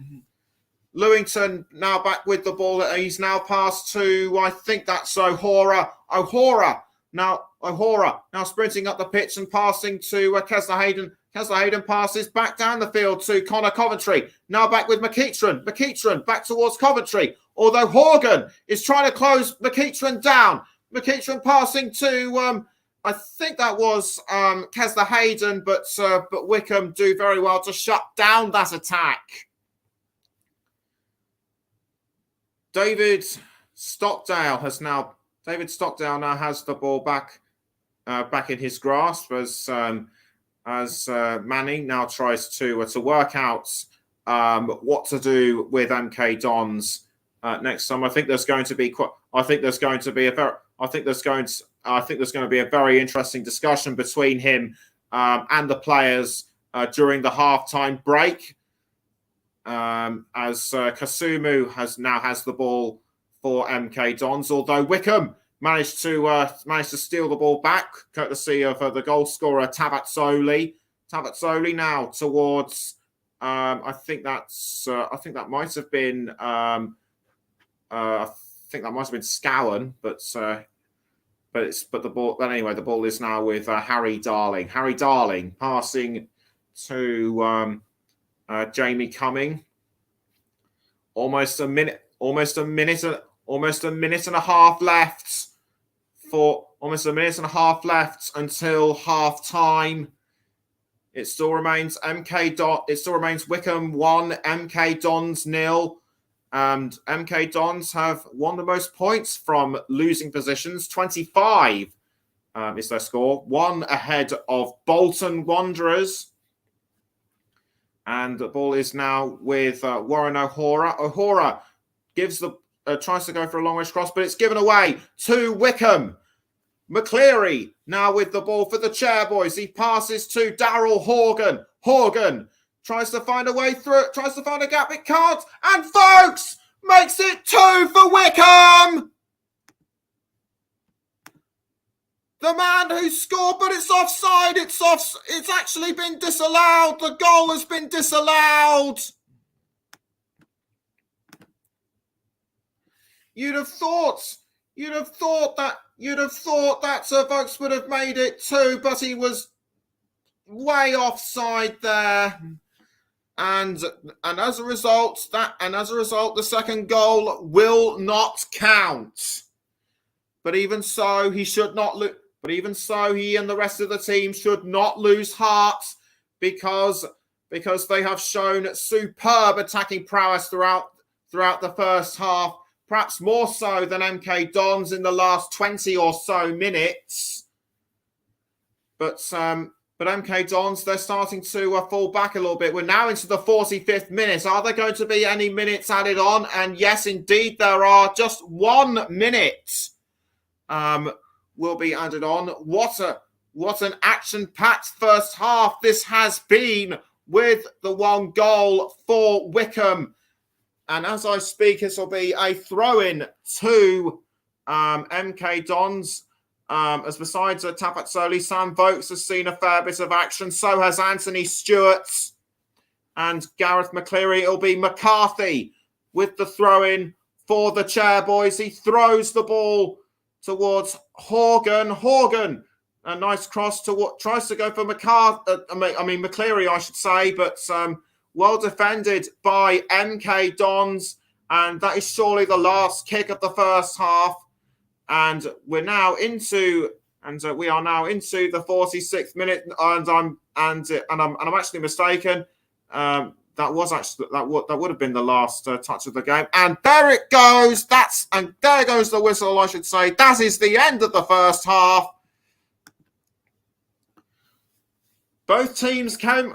Lewington now back with the ball. He's now passed to, I think that's O'Hora. O'Hora Now O'Hora now sprinting up the pitch and passing to Kesler Hayden. Kesler Hayden passes back down the field to Connor Coventry. Now back with McEachran. McEachran back towards Coventry. Although Horgan is trying to close McEachran down. McEachran passing to I think that was Kesler Hayden, but Wycombe do very well to shut down that attack. David Stockdale now has the ball back in his grasp as Manning now tries to work out what to do with MK Dons next time. I think there's going to be a very interesting discussion between him and the players during the halftime break. As Kasumu has the ball for MK Dons, although Wycombe managed to steal the ball back, courtesy of the goal scorer Tabatsoli. Tabatsoli now towards I think that might have been Scowen, but the ball. But anyway, the ball is now with Harry Darling. Harry Darling passing to Jamie Cumming. Almost a minute and a half left until half time. It still remains Wycombe 1, MK Dons 0. And MK Dons have won the most points from losing positions. 25 is their score. 1 ahead of Bolton Wanderers. And the ball is now with Warren O'Hora. O'Hora tries to go for a long-range cross, but it's given away to Wycombe. McCleary now with the ball for the Chairboys. He passes to Daryl Horgan. Horgan tries to find a way through it, tries to find a gap. It can't. And folks, makes it 2 for Wycombe. The man who scored, but it's offside. It's actually been disallowed. The goal has been disallowed. You'd have thought that Sir Vokes would have made it 2, but he was way offside there. And as a result, the second goal will not count. But even so, he should not lose. But even so, he and the rest of the team should not lose heart because they have shown superb attacking prowess throughout the first half, perhaps more so than MK Dons in the last 20 or so minutes. But MK Dons, they're starting to fall back a little bit. We're now into the 45th minute. Are there going to be any minutes added on? And yes, indeed, there are. Just 1 minute will be added on. What an action-packed first half this has been, with the 1 goal for Wycombe. And as I speak, this will be a throw-in to MK Dons. As besides Tapatsoli, Sam Vokes has seen a fair bit of action. So has Anthony Stewart and Gareth McCleary. It'll be McCarthy with the throw-in for the Chairboys. He throws the ball towards Horgan. Horgan, a nice cross to what tries to go for McCleary, I should say, but well defended by MK Dons, and that is surely the last kick of the first half. And we are now into the 46th minute, and I'm actually mistaken. That would have been the last touch of the game, and there it goes. There goes the whistle, I should say. That is the end of the first half. Both teams came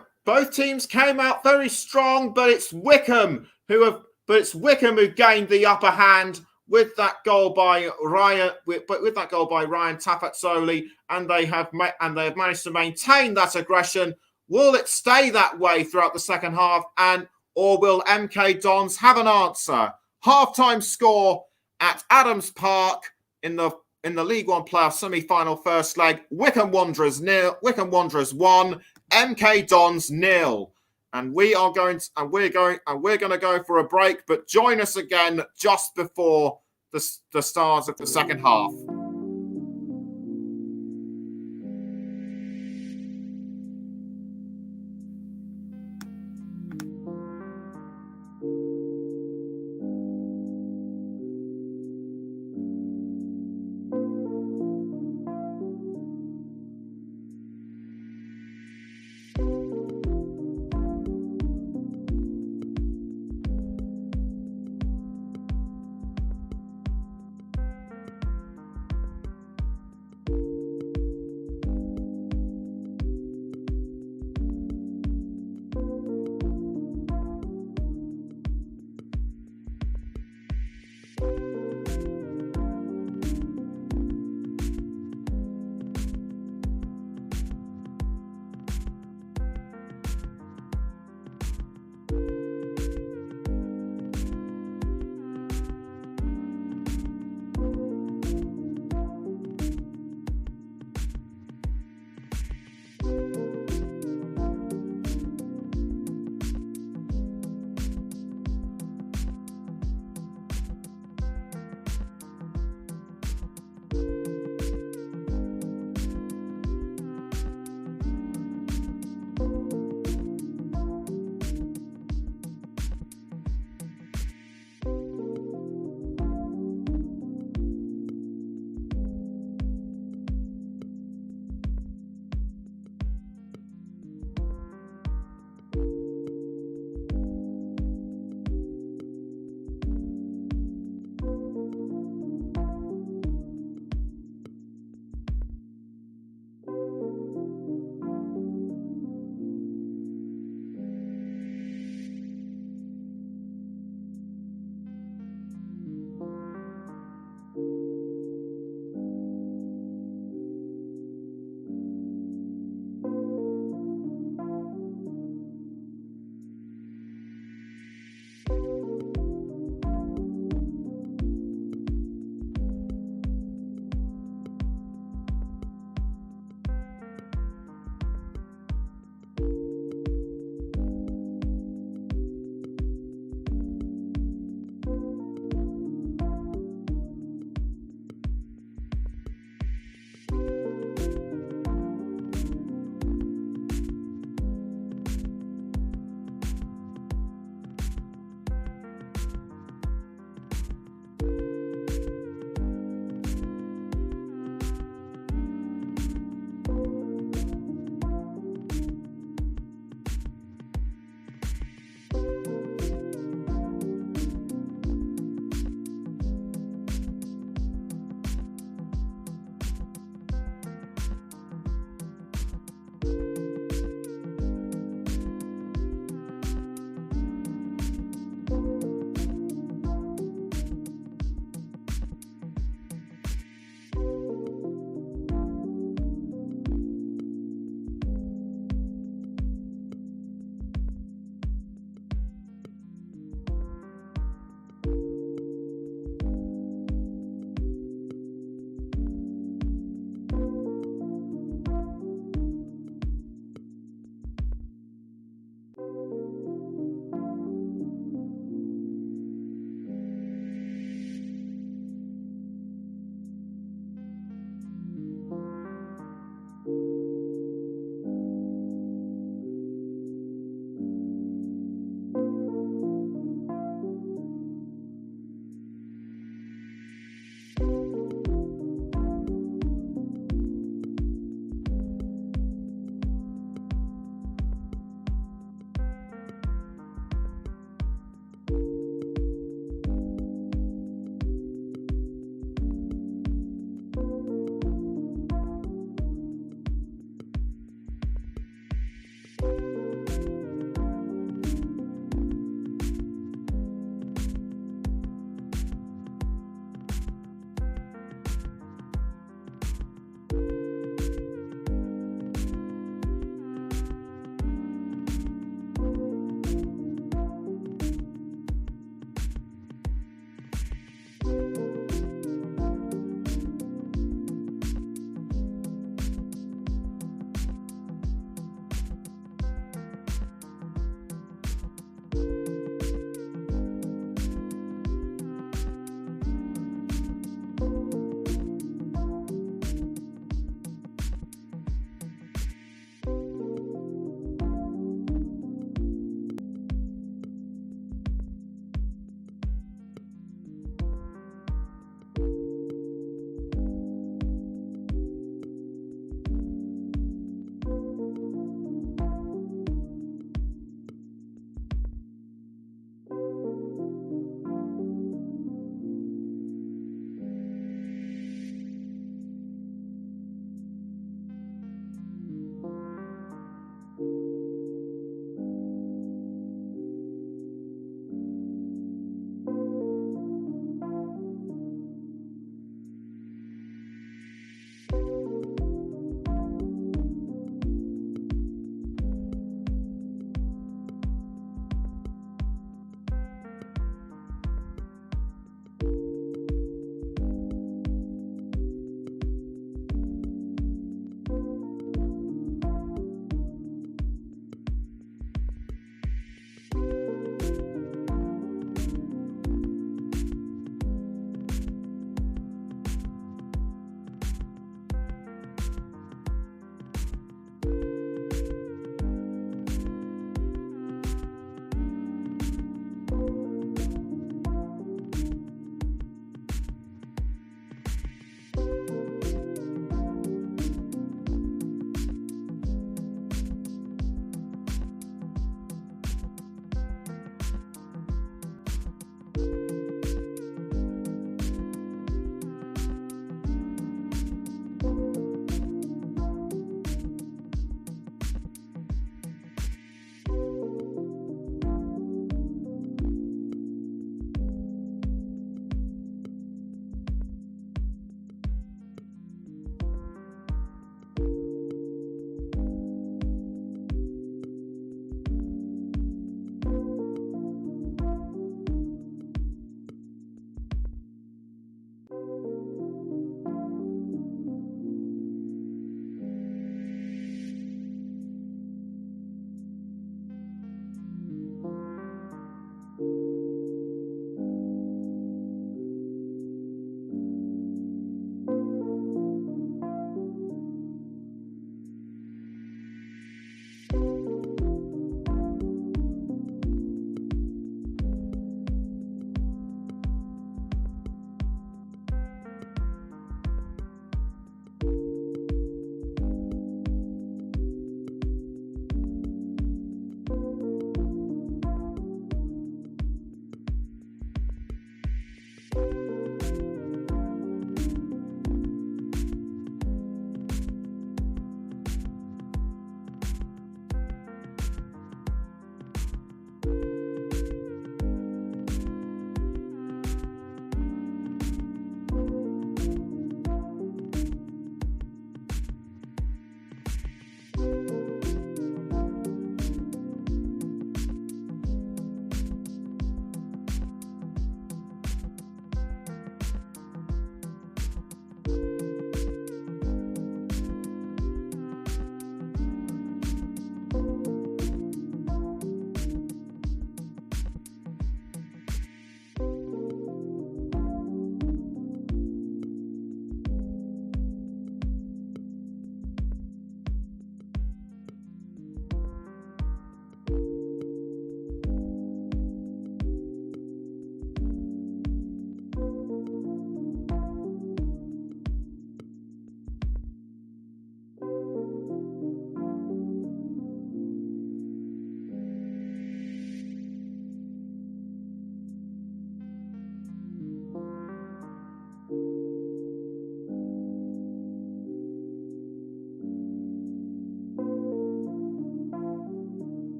out very strong, but it's Wycombe who gained the upper hand with that goal by Ryan. With that goal by Ryan Tafatsoli, and they have managed to maintain that aggression. Will it stay that way throughout the second half, or will MK Dons have an answer? Half-time score at Adams Park in the League One playoff semi-final first leg. Wycombe Wanderers 0, Wycombe Wanderers 1, MK Dons 0. And we're going to go for a break, but join us again just before the start of the second half.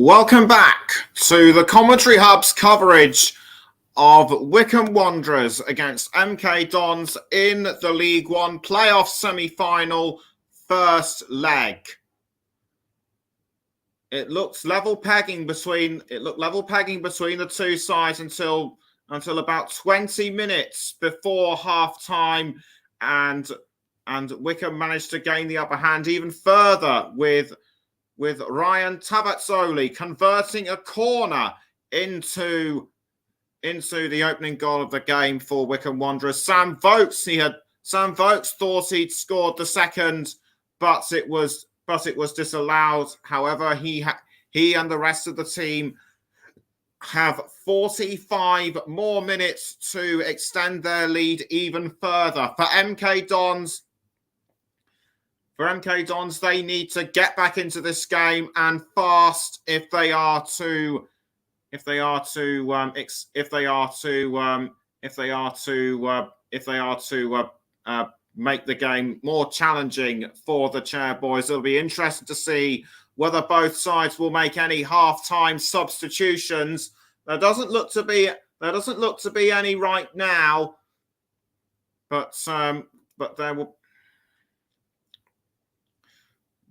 Welcome back to the Commentary Hub's coverage of Wycombe Wanderers against MK Dons in the League One playoff semi-final first leg. It looked level pegging between the two sides until about 20 minutes before half-time, and Wycombe managed to gain the upper hand even further with Ryan Tavazzoli converting a corner into the opening goal of the game for Wycombe Wanderers. Sam Vokes thought he'd scored the second, but it was disallowed. However, he and the rest of the team have 45 more minutes to extend their lead even further. For MK Dons, they need to get back into this game and fast if they are to make the game more challenging for the Chairboys. It'll be interesting to see whether both sides will make any half-time substitutions. There doesn't look to be any right now, but there will.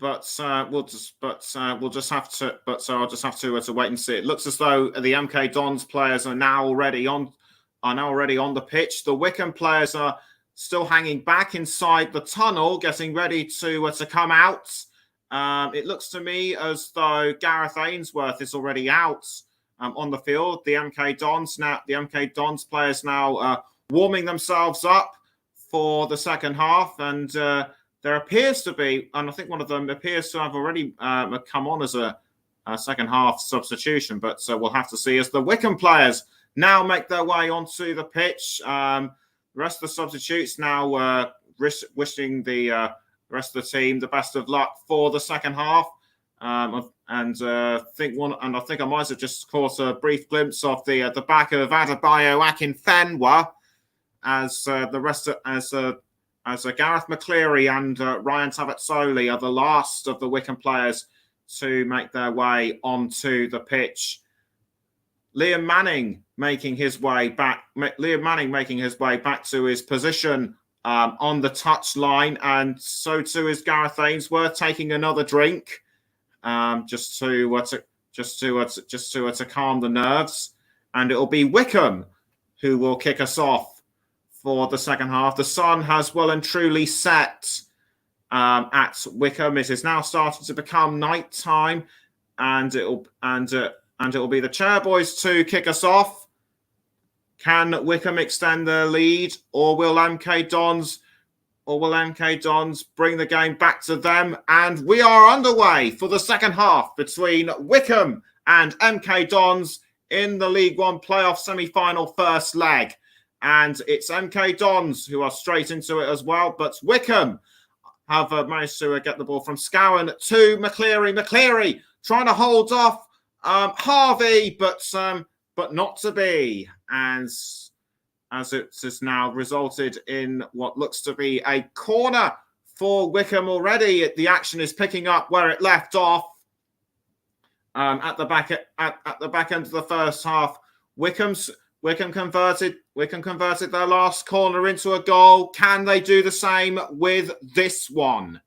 I'll just have to wait and see. It looks as though the MK Dons players are now already on the pitch. The Wycombe players are still hanging back inside the tunnel, getting ready to come out. It looks to me as though Gareth Ainsworth is already out on the field. The MK Dons players now warming themselves up for the second half, and there appears to be, and I think one of them appears to have already come on as a second half substitution, but we'll have to see as the Wycombe players now make their way onto the pitch. The rest of the substitutes now wishing the rest of the team the best of luck for the second half. I think I might have just caught a brief glimpse of the back of Adebayo Akinfenwa as Gareth McCleary and Ryan Tavazzoli are the last of the Wycombe players to make their way onto the pitch. Liam Manning making his way back to his position on the touchline, and so too is Gareth Ainsworth taking another drink, just to calm the nerves. And it'll be Wycombe who will kick us off for the second half. The sun has well and truly set at Wycombe. It is now starting to become night time, and it'll be the Chairboys to kick us off. Can Wycombe extend their lead, or will MK Dons bring the game back to them? And we are underway for the second half between Wycombe and MK Dons in the League One playoff semi-final first leg. And it's MK Dons who are straight into it as well. But Wycombe have managed to get the ball from Scowen to McCleary. McCleary trying to hold off Harvey, but not to be. As it has now resulted in what looks to be a corner for Wycombe already. The action is picking up where it left off at the back end of the first half. Wycombe converted their last corner into a goal. Can they do the same with this one?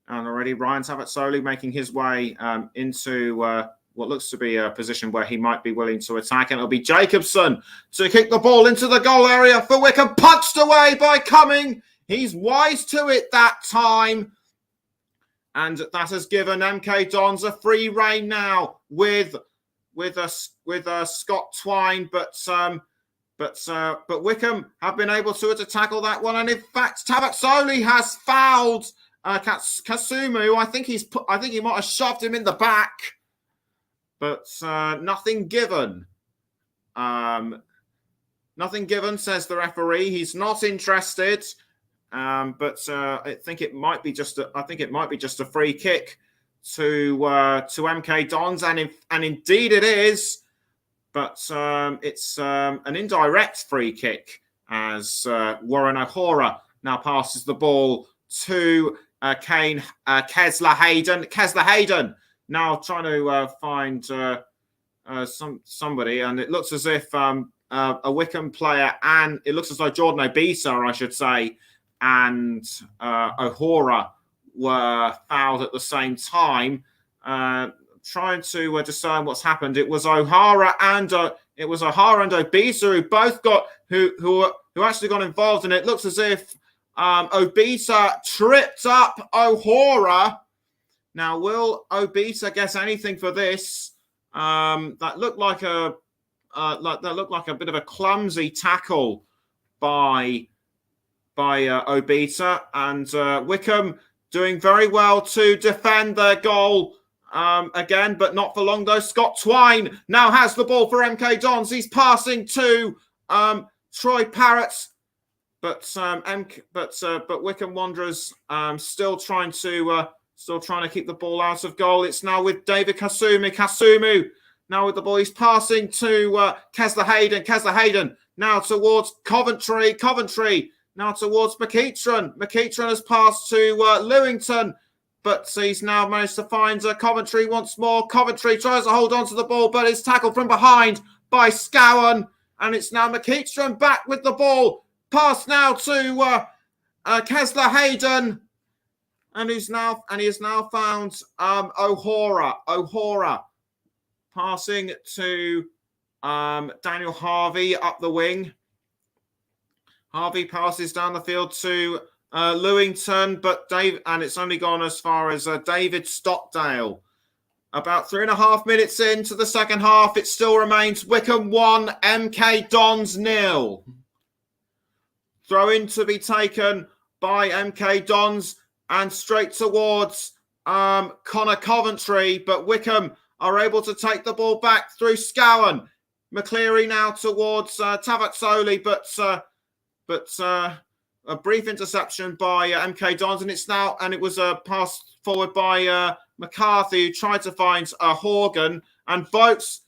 And already Ryan Tavazzoli making his way into what looks to be a position where he might be willing to attack. And it'll be Jacobson to kick the ball into the goal area for Wycombe. Punched away by Cumming. He's wise to it that time. And that has given MK Dons a free rein now with Scott Twine, but Wycombe have been able to tackle that one, and in fact, Tavazzoli has fouled Kasumu. I think he might have shoved him in the back, but nothing given. Nothing given, says the referee. He's not interested, but I think it might be just a free kick to MK Dons, and indeed it is, but it's an indirect free kick as Warren O'Hora now passes the ball to Kesler Hayden. Kesler Hayden now trying to find somebody, and it looks as if a Wycombe player, and it looks as though Jordan Obisa, I should say, and O'Hora were fouled at the same time. Trying to discern what's happened. It was O'Hara and Obisa who both who actually got involved, and it looks as if Obisa tripped up O'Hara. Now, will Obisa get anything for this? That looked like a bit of a clumsy tackle by Obisa, and Wycombe doing very well to defend their goal again, but not for long though. Scott Twine now has the ball for MK Dons. He's passing to Troy Parrott, but Wycombe Wanderers still trying to keep the ball out of goal. It's now with David Kasumu now with the ball. He's passing to Kesler Hayden now towards Coventry now towards McEachran. McEachran has passed to Lewington, but he's now managed to find Coventry once more. Coventry tries to hold on to the ball, but it's tackled from behind by Scowen, and it's now McEachran back with the ball. Pass now to Kesler Hayden, and he has now found O'Hora passing to Daniel Harvey up the wing. Harvey passes down the field to Lewington, and it's only gone as far as David Stockdale. About 3.5 minutes into the second half, it still remains Wycombe 1, MK Dons 0. Throw in to be taken by MK Dons and straight towards Connor Coventry, but Wycombe are able to take the ball back through Scowen. McCleary now towards Tavazzoli, but a brief interception by MK Dons, and it was a pass forward by McCarthy, who tried to find Horgan, and Vokes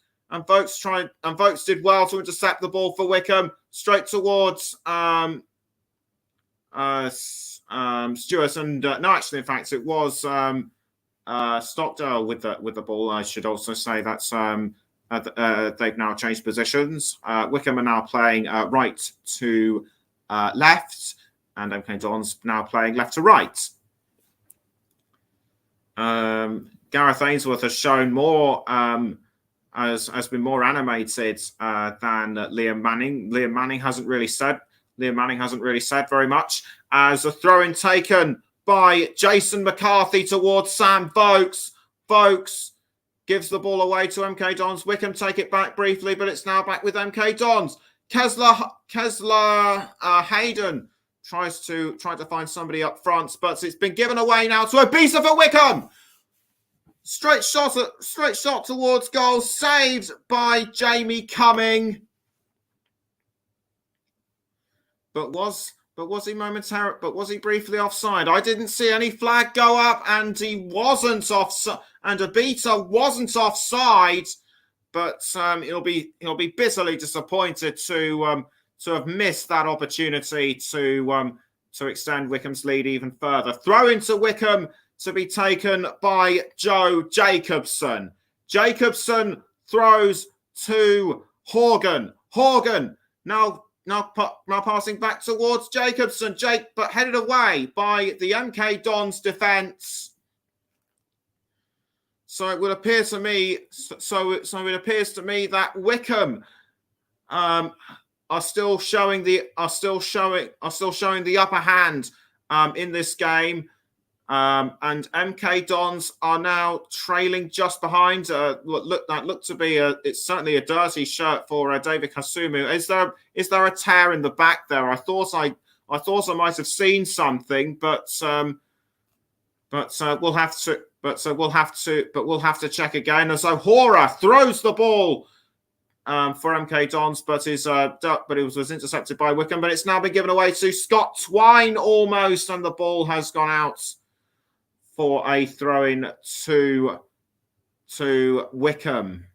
did well to intercept the ball for Wycombe straight towards Stewart, and in fact it was Stockdale with the ball. I should also say that's they've now changed positions. Wycombe are now playing right to left, and MK Dons now playing left to right. Gareth Ainsworth has shown more, has been more animated than Liam Manning. Liam Manning hasn't really said very much. As a throw-in taken by Jason McCarthy towards Sam Vokes. Vokes gives the ball away to MK Dons. Wycombe take it back briefly, but it's now back with MK Dons. Kesler Hayden tries to find somebody up front, but it's been given away now to Obisa for Wycombe. Straight shot towards goal, saved by Jamie Cumming. But was he briefly offside? I didn't see any flag go up, and he wasn't offside, and Obisa wasn't offside. But he'll be bitterly disappointed to have missed that opportunity to extend Wycombe's lead even further. Throw into Wycombe to be taken by Joe Jacobson. Jacobson throws to Horgan. Horgan now passing back towards Jacobson. But headed away by the MK Dons defence. So it would appear to me. So it appears to me that Wycombe are still showing the upper hand in this game, and MK Dons are now trailing just behind. That looked to be it's certainly a dirty shirt for David Kasumu. Is there a tear in the back there? I thought I might have seen something, but we'll have to check again. As O'Hora throws the ball for MK Dons, but it was intercepted by Wycombe. But it's now been given away to Scott Twine almost, and the ball has gone out for a throw-in to Wycombe.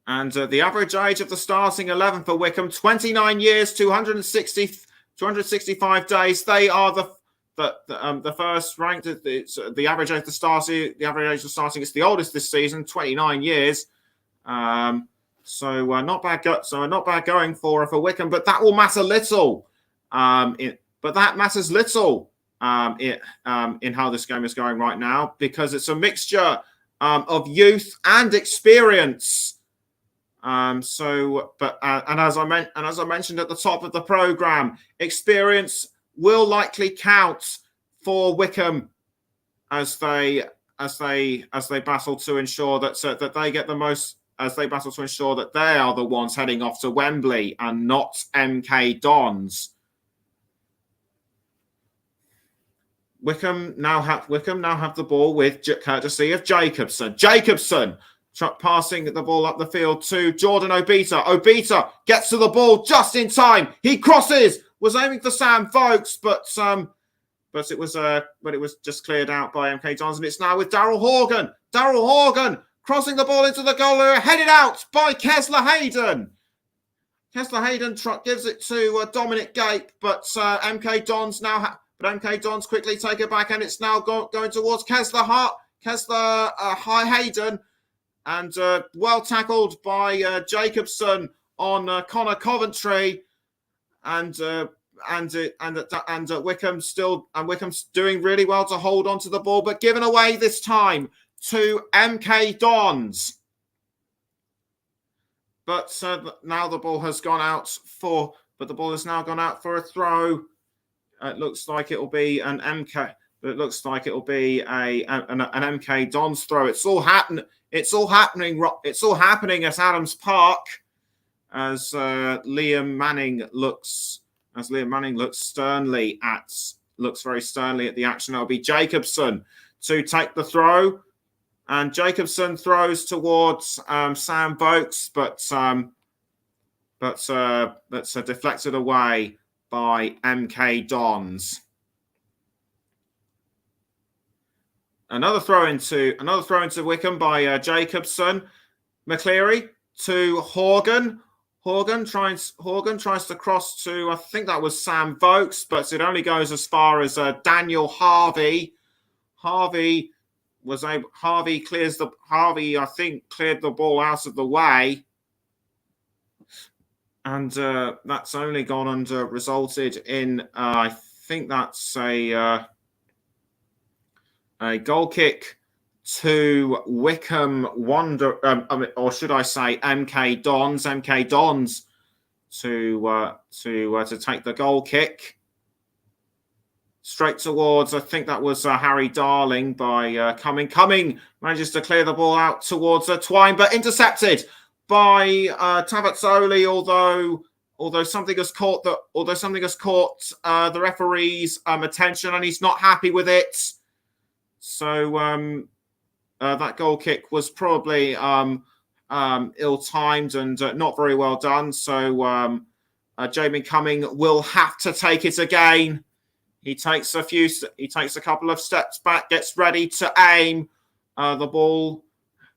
And the average age of the starting 11 for Wycombe, 29 years, 265 days. They are the first ranked. It's the average age of starting. The average age of starting. It's the oldest this season, 29 years. So not bad. Not bad going for Wycombe, but that will matter little. But that matters little in how this game is going right now, because it's a mixture of youth and experience. And as I mentioned at the top of the program, experience will likely count for Wycombe as they battle to ensure that they get the most, as they battle to ensure that they are the ones heading off to Wembley and not MK Dons. Wycombe now have the ball with courtesy of Jacobson. Jacobson passing the ball up the field to Jordan Obita. Obita gets to the ball just in time. He crosses. Was aiming for Sam Vokes, but it was just cleared out by MK Dons, and it's now with Daryl Horgan. Daryl Horgan crossing the ball into the goal area, headed out by Kesler Hayden. Kesler Hayden gives it to Dominic Gape, but MK Dons MK Dons quickly take it back, and it's now going towards Kesler Hayden, and well tackled by Jacobson on Connor Coventry, and Wycombe's doing really well to hold on to the ball, but given away this time to MK Dons. But now the ball has gone out for a throw. It looks like it'll be an MK. It looks like it'll be an MK Dons throw. It's all happening. It's all happening at Adams Park as Liam Manning looks very sternly at the action. It'll be Jacobson to take the throw, and Jacobson throws towards Sam Vokes, but deflected away by MK Dons. Another throw into Wycombe by Jacobson. McCleary to Horgan. Horgan tries to cross to, I think that was Sam Vokes, but it only goes as far as Daniel Harvey. Harvey, cleared the ball out of the way. And that's only gone and resulted in, I think that's a goal kick to Wycombe Wanderers, or should I say MK Dons? MK Dons to take the goal kick straight towards. I think that was Harry Darling by Cumming manages to clear the ball out towards Twine, but intercepted by Tavazzoli, although something has caught the referee's attention, and he's not happy with it. So that goal kick was probably ill-timed and not very well done. So Jamie Cumming will have to take it again. He takes a couple of steps back, gets ready to aim the ball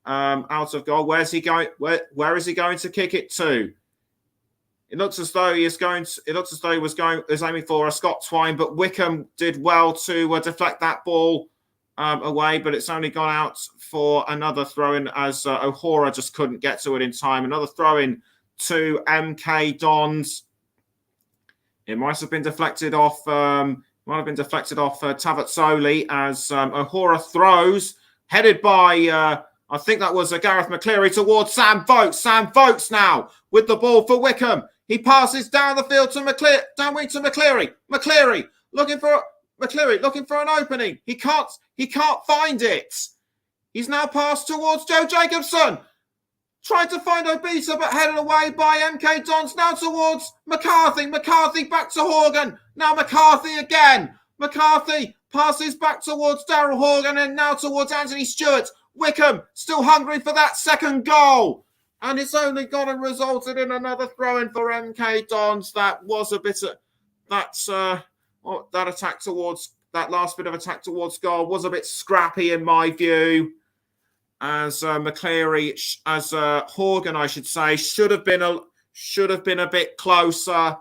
out of goal. Where is he going to kick it to? It looks as though he was aiming for Scott Twine, but Wycombe did well to deflect that ball away, but it's only gone out for another throw-in as O'Hora just couldn't get to it in time. Another throw-in to MK Dons. It might have been deflected off. Tavazzoli as O'Hora throws, headed by I think that was Gareth McCleary towards Sam Vokes. Sam Vokes now with the ball for Wycombe. He passes down the field to downwing to McCleary. McCleary looking for an opening. He can't find it. He's now passed towards Joe Jacobson. Tried to find Obita, but headed away by MK Dons. Now towards McCarthy. McCarthy back to Horgan. Now McCarthy again. McCarthy passes back towards Daryl Horgan and now towards Anthony Stewart. Wycombe still hungry for that second goal. And it's only gone and resulted in another throw-in for MK Dons. That was a bit of... that attack towards... That last bit of attack towards goal was a bit scrappy in my view. As McCleary... As Horgan, I should say, should have been a bit closer.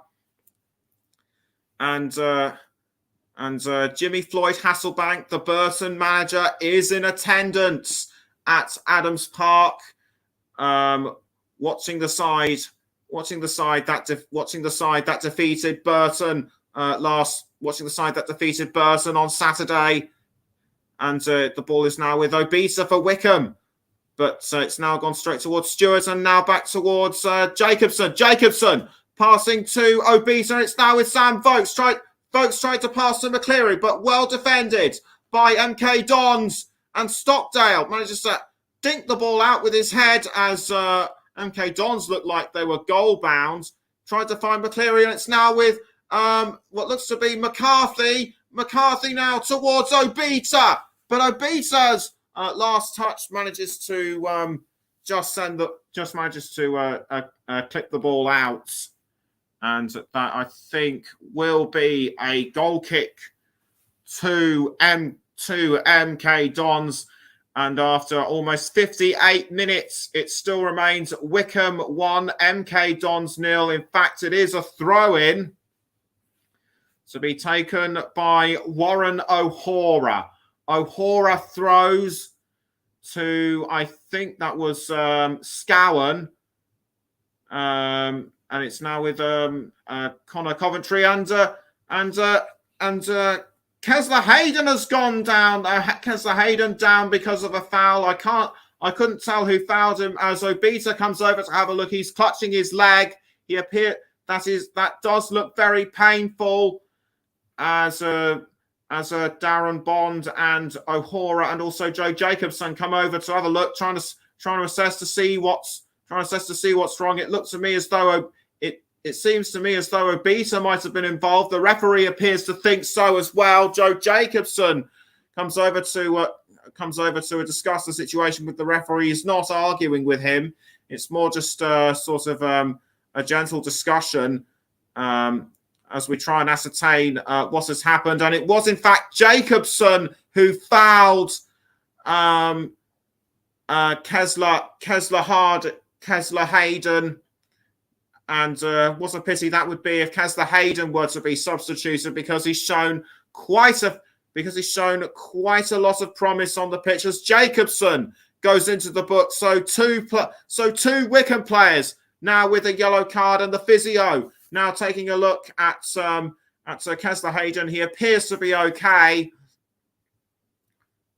And And Jimmy Floyd Hasselbank, the Burton manager, is in attendance at Adams Park, watching the side that defeated Burton on Saturday. And the ball is now with Obisa for Wycombe. But it's now gone straight towards Stewart and now back towards Jacobson. Jacobson passing to Obisa, and it's now with Sam Vokes. Vokes tried to pass to McCleary, but well defended by MK Dons, and Stockdale manages to dink the ball out with his head as MK Dons looked like they were goal bound. Tried to find McCleary, and it's now with what looks to be McCarthy. McCarthy now towards Obita, but Obita's last touch manages to clip the ball out, and that I think will be a goal kick to MK Dons. And after almost 58 minutes, it still remains Wycombe 1, MK Dons 0. In fact, it is a throw-in to be taken by Warren O'Hara. O'Hara throws to, I think that was Scowen. And it's now with Connor Coventry and Kesler Hayden has gone down. Kesler Hayden down because of a foul. I couldn't tell who fouled him as Obita comes over to have a look. He's clutching his leg. That does look very painful as Darren Bond and O'Hara and also Joe Jacobson come over to have a look, trying to assess to see what's wrong. It looks to me as though it seems to me as though Obita might have been involved. The referee appears to think so as well. Joe Jacobson comes over to discuss the situation with the referee. He's not arguing with him. It's more just sort of a gentle discussion as we try and ascertain what has happened. And it was, in fact, Jacobson who fouled Kesler Hayden. And what a pity that would be if Kesler Hayden were to be substituted, because he's shown quite a lot of promise on the pitch as Jacobson goes into the book. So two Wycombe players now with a yellow card, and the physio now taking a look at Kesler Hayden. He appears to be okay,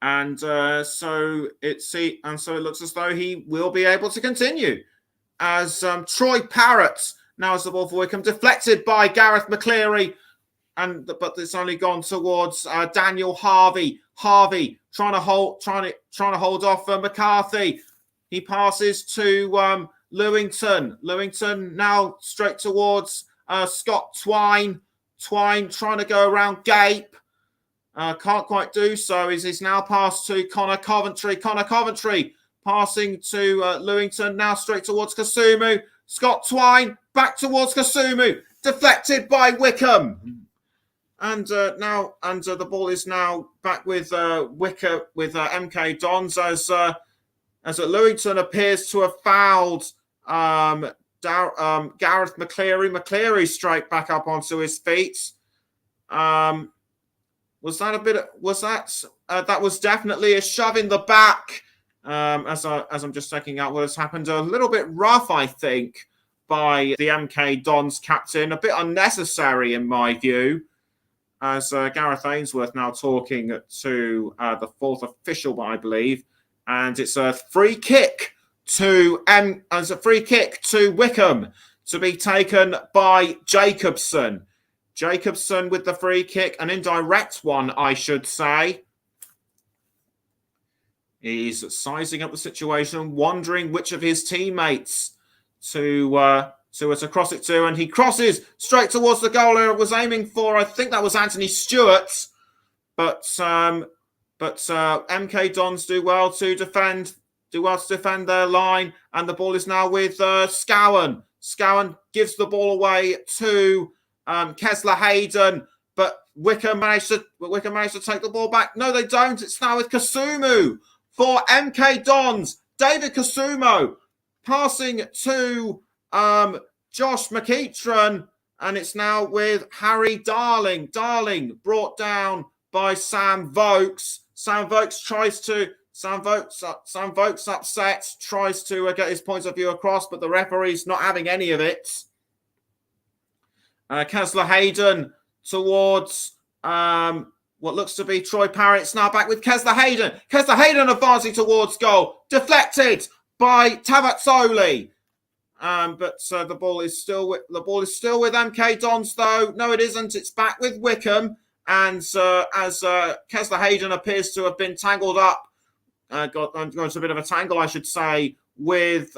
and so it looks as though he will be able to continue. As Troy Parrott now has the ball for Wycombe, deflected by Gareth McCleary, but it's only gone towards Daniel Harvey. Harvey trying to hold off McCarthy. He passes to Lewington. Lewington now straight towards Scott Twine. Twine trying to go around Gape. Can't quite do so. He's now passed to Connor Coventry. Connor Coventry passing to Lewington, now straight towards Kasumu. Scott Twine back towards Kasumu, deflected by Wycombe. And the ball is now back with Wycombe, with MK Dons, as Lewington appears to have fouled Gareth McCleary. McCleary straight back up onto his feet. That was definitely a shove in the back. As I'm just checking out what has happened, a little bit rough, I think, by the MK Dons captain, a bit unnecessary in my view, as Gareth Ainsworth now talking to the fourth official, I believe, and it's a free kick to Wycombe to be taken by Jacobson. Jacobson with the free kick, an indirect one, I should say. He's sizing up the situation, wondering which of his teammates to cross it to, and he crosses straight towards the goal area. Was aiming for, I think that was Anthony Stewart, but MK Dons do well to defend their line, and the ball is now with Scowen. Scowen gives the ball away to Kesler Hayden, but Wycombe managed to take the ball back. No, they don't. It's now with Kasumu for MK Dons. David Kasumu passing to Josh McEachran, and it's now with Harry Darling. Darling brought down by Sam Vokes. Sam Vokes upset, tries to get his points of view across, but the referee's not having any of it. Kesler Hayden towards what looks to be Troy Parrott. It's now back with Kesler Hayden. Kesler Hayden advancing towards goal. Deflected by Tavazzoli. But the ball is still with MK Dons, though. No, it isn't. It's back with Wycombe. And as Kesler Hayden appears to have been tangled up, got into a bit of a tangle, I should say, with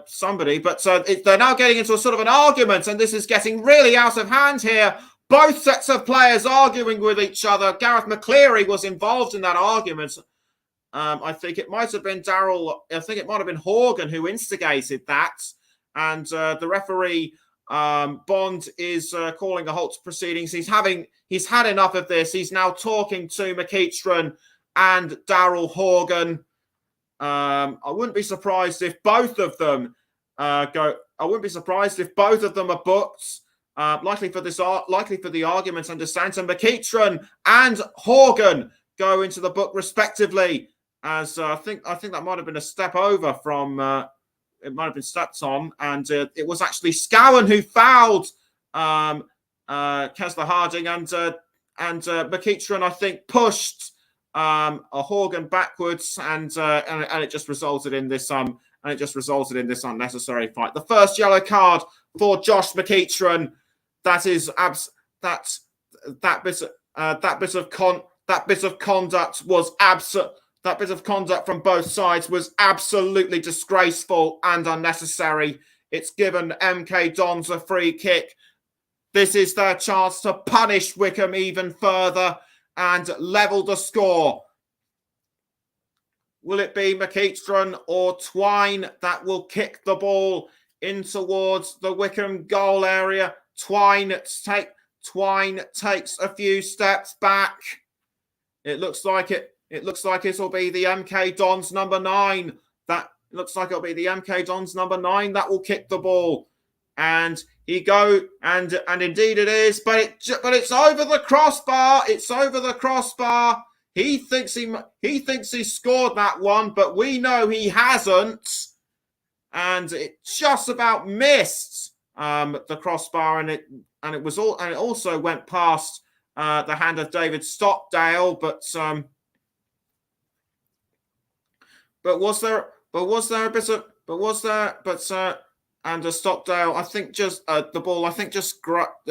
somebody. But they're now getting into a sort of an argument, and this is getting really out of hand here. Both sets of players arguing with each other. Gareth McCleary was involved in that argument. I think it might have been Horgan who instigated that. And the referee, Bond, is calling a halt to proceedings. He's had enough of this. He's now talking to McEachran and Daryl Horgan. I wouldn't be surprised if both of them go. I wouldn't be surprised if both of them are booked. Likely for the argument and dissent. And McEachran and Horgan go into the book respectively. As I think that might have been a step over from. It might have been stepped on, and it was actually Scowen who fouled Kesler Harding, and McEachran, I think, pushed Horgan backwards, and it just resulted in this unnecessary fight. The first yellow card for Josh McEachran. That bit of conduct from both sides was absolutely disgraceful and unnecessary. It's given MK Dons a free kick. This is their chance to punish Wycombe even further and level the score. Will it be McEachran or Twine that will kick the ball in towards the Wycombe goal area? Twine takes a few steps back. It looks like it'll be the MK Dons number 9. That looks like it'll be the MK Dons number 9 that will kick the ball. And and indeed it is, but it's over the crossbar. It's over the crossbar. He thinks he scored that one, but we know he hasn't. And it just about missed the crossbar, and it also went past the hand of David Stockdale, but Stockdale, I think the ball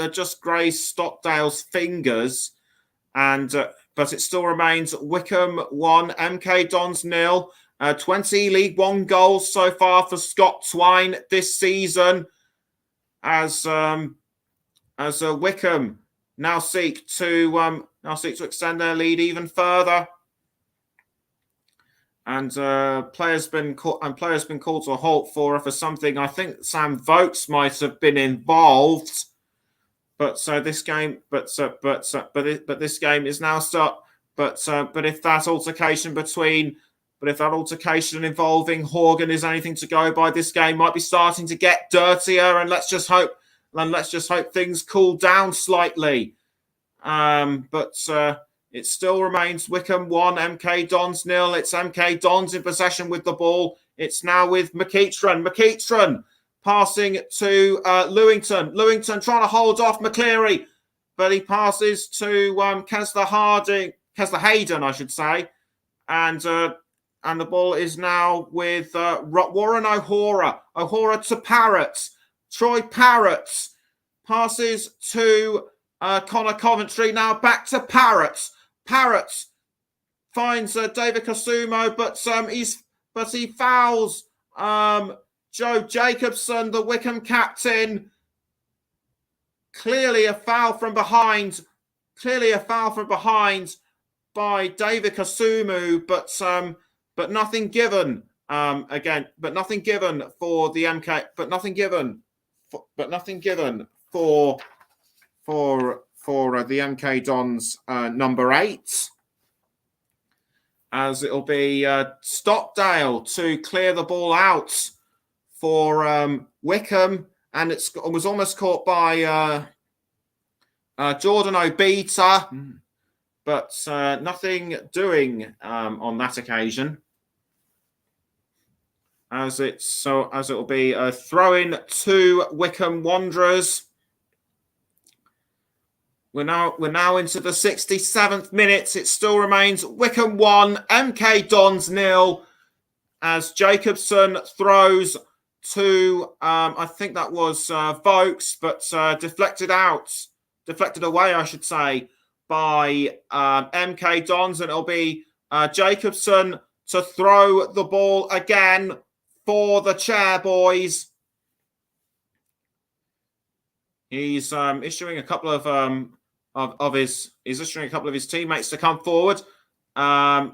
just grazed Stockdale's fingers, and but it still remains Wycombe 1, MK Dons 0. 20 League One goals so far for Scott Twine this season, as Wycombe now seek to extend their lead even further. And players been called to a halt for something. I think Sam Vokes might have been involved, but this game is now start. But if that altercation involving Horgan is anything to go by, this game might be starting to get dirtier. And let's just hope things cool down slightly. It still remains Wycombe 1, MK Dons 0. It's MK Dons in possession with the ball. It's now with McEachran. McEachran passing to Lewington. Lewington trying to hold off McCleary, but he passes to Kesler Hayden, I should say. And the ball is now with Warren O'Hora. O'Hora to Parrott. Troy Parrott passes to Connor Coventry. Now back to Parrott. Parrott finds David Kasumo, but he fouls Joe Jacobson, the Wycombe captain. Clearly a foul from behind by David Kasumu, but nothing given but nothing given for the MK, but nothing given for the MK Dons number 8, as it'll be Stockdale to clear the ball out for Wycombe, and it was almost caught by Jordan Obita, but nothing doing on that occasion. As it will be a throw-in to Wycombe Wanderers. We're now into the 67th minute. It still remains Wycombe 1, MK Dons 0, as Jacobson throws to I think that was Vokes, but deflected away, I should say, by MK Dons, and it'll be Jacobson to throw the ball again for the Chair Boys. He's issuing a couple of his teammates to come forward to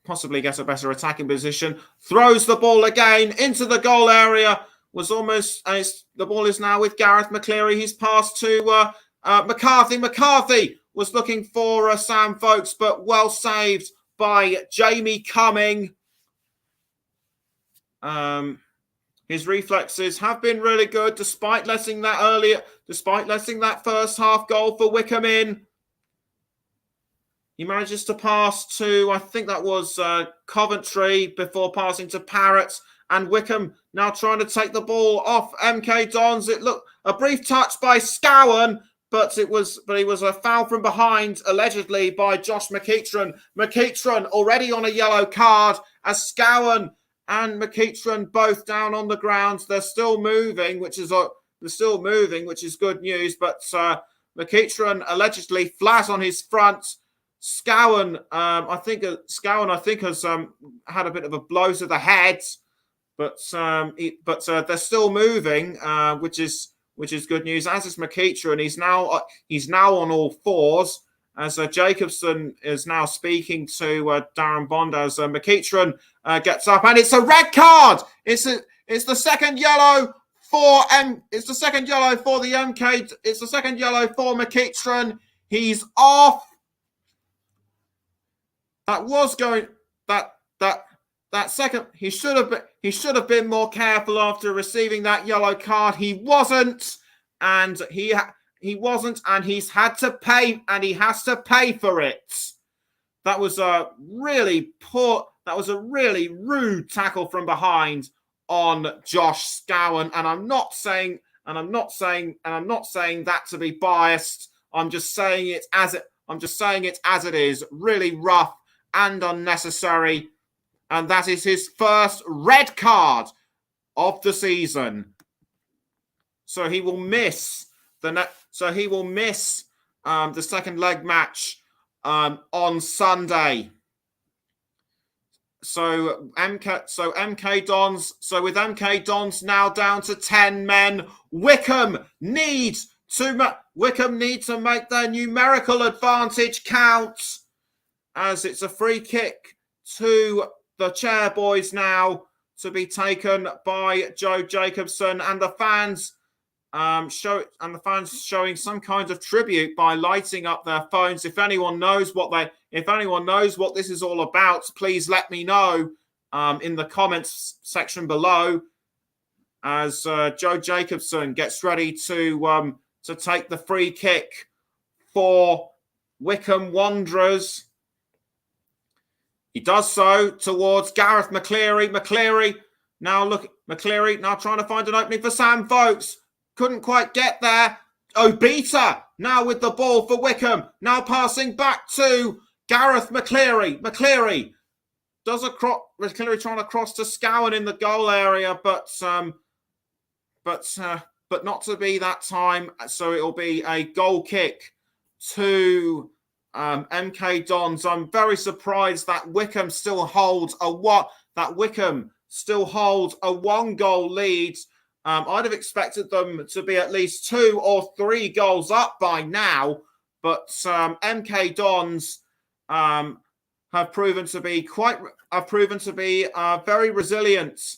possibly get a better attacking position. Throws the ball again into the goal area. The ball is now with Gareth McCleary. He's passed to McCarthy. McCarthy was looking for Sam Vokes, but well saved by Jamie Cumming. His reflexes have been really good, despite letting that first half goal for Wycombe in. He manages to pass to, I think that was Coventry, before passing to Parrott, and Wycombe now trying to take the ball off MK Dons. It looked a brief touch by Scowen, but he was a foul from behind, allegedly by Josh McEachran. McEachran already on a yellow card, as Scowen and McEachran both down on the ground. They're still moving, which is good news. But McEachran allegedly flat on his front. Scowen, I think has had a bit of a blow to the head, but they're still moving, which is good news. As is McEachran, he's now on all fours. As Jacobson is now speaking to Darren Bond, as McEachran gets up, and it's a red card. It's the second yellow for the MK. It's the second yellow for McEachran. He's off. That second. He should have been more careful after receiving that yellow card. He wasn't, and he wasn't, and he's had to pay, and he has to pay for it. That was a really rude tackle from behind on Josh Scowen, and I'm not saying that to be biased. I'm just saying it as it is. Really rough and unnecessary, and that is his first red card of the season. So he will miss the second leg match on Sunday. So MK Dons. So with MK Dons now down to 10 men, Wycombe need to make their numerical advantage count, as it's a free kick to the Chair Boys now, to be taken by Joe Jacobson, and the fans showing some kind of tribute by lighting up their phones. If anyone knows what this is all about, please let me know in the comments section below, as Joe Jacobson gets ready to take the free kick for Wycombe Wanderers. He does so towards Gareth McCleary. McCleary now trying to find an opening for Sam Vokes. Couldn't quite get there. Obita now with the ball for Wycombe. Now passing back to Gareth McCleary. McCleary trying to cross to Scowen in the goal area, but not to be that time. So it'll be a goal kick to MK Dons. I'm very surprised that Wycombe still holds a 1-goal lead. I'd have expected them to be at least 2 or 3 goals up by now, but MK Dons have proven to be very resilient,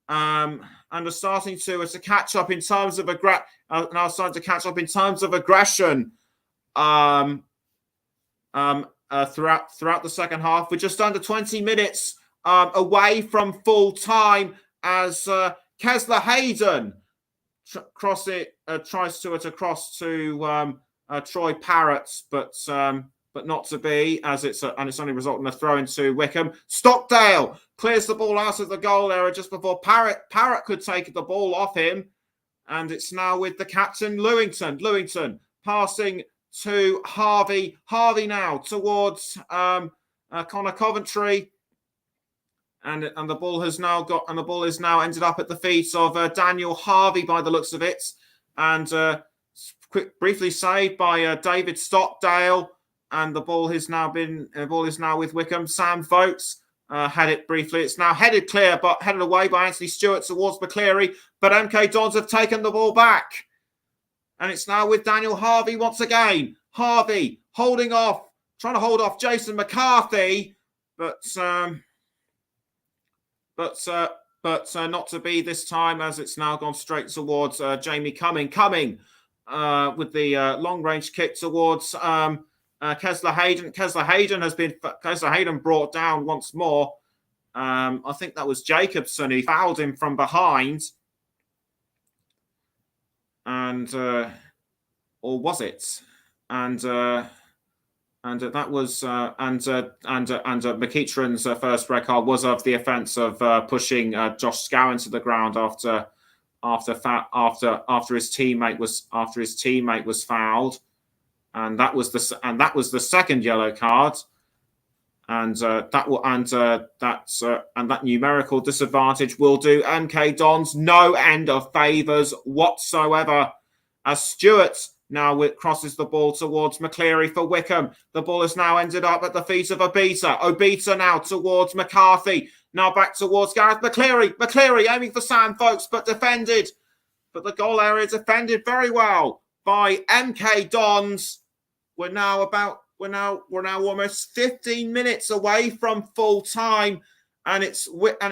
and are starting to catch up in terms of aggression. Throughout the second half. We're just under 20 minutes away from full time, as Kesler Hayden cross it, tries to it across to Troy Parrott, but not to be, as it's only resulting in a throw into Wycombe. Stockdale clears the ball out of the goal area just before Parrott could take the ball off him, and it's now with the captain Lewington passing to Harvey now towards Connor Coventry, and the ball is now ended up at the feet of Daniel Harvey by the looks of it, and briefly saved by David Stockdale, and the ball is now with Wycombe. Sam Vokes had it briefly. It's now headed away by Anthony Stewart towards McCleary, but MK Dons have taken the ball back. And it's now with Daniel Harvey once again. Harvey trying to hold off Jason McCarthy, but not to be this time, as it's now gone straight towards Jamie Cumming. With the long-range kick towards Kesler Hayden. Kesler Hayden brought down once more. I think that was Jacobson who fouled him from behind. And or was it? And that was McEachran's first red card was of the offence of pushing Josh Scowen to the ground after his teammate was fouled, and that was the second yellow card, and that numerical disadvantage will do MK Dons no end of favours whatsoever, as Stewart now crosses the ball towards McCleary for Wycombe. The ball has now ended up at the feet of Obita. Obita now towards McCarthy. Now back towards Gareth McCleary. McCleary aiming for Sam Vokes, but defended. But the goal area defended very well by MK Dons. We're now almost 15 minutes away from full time, and it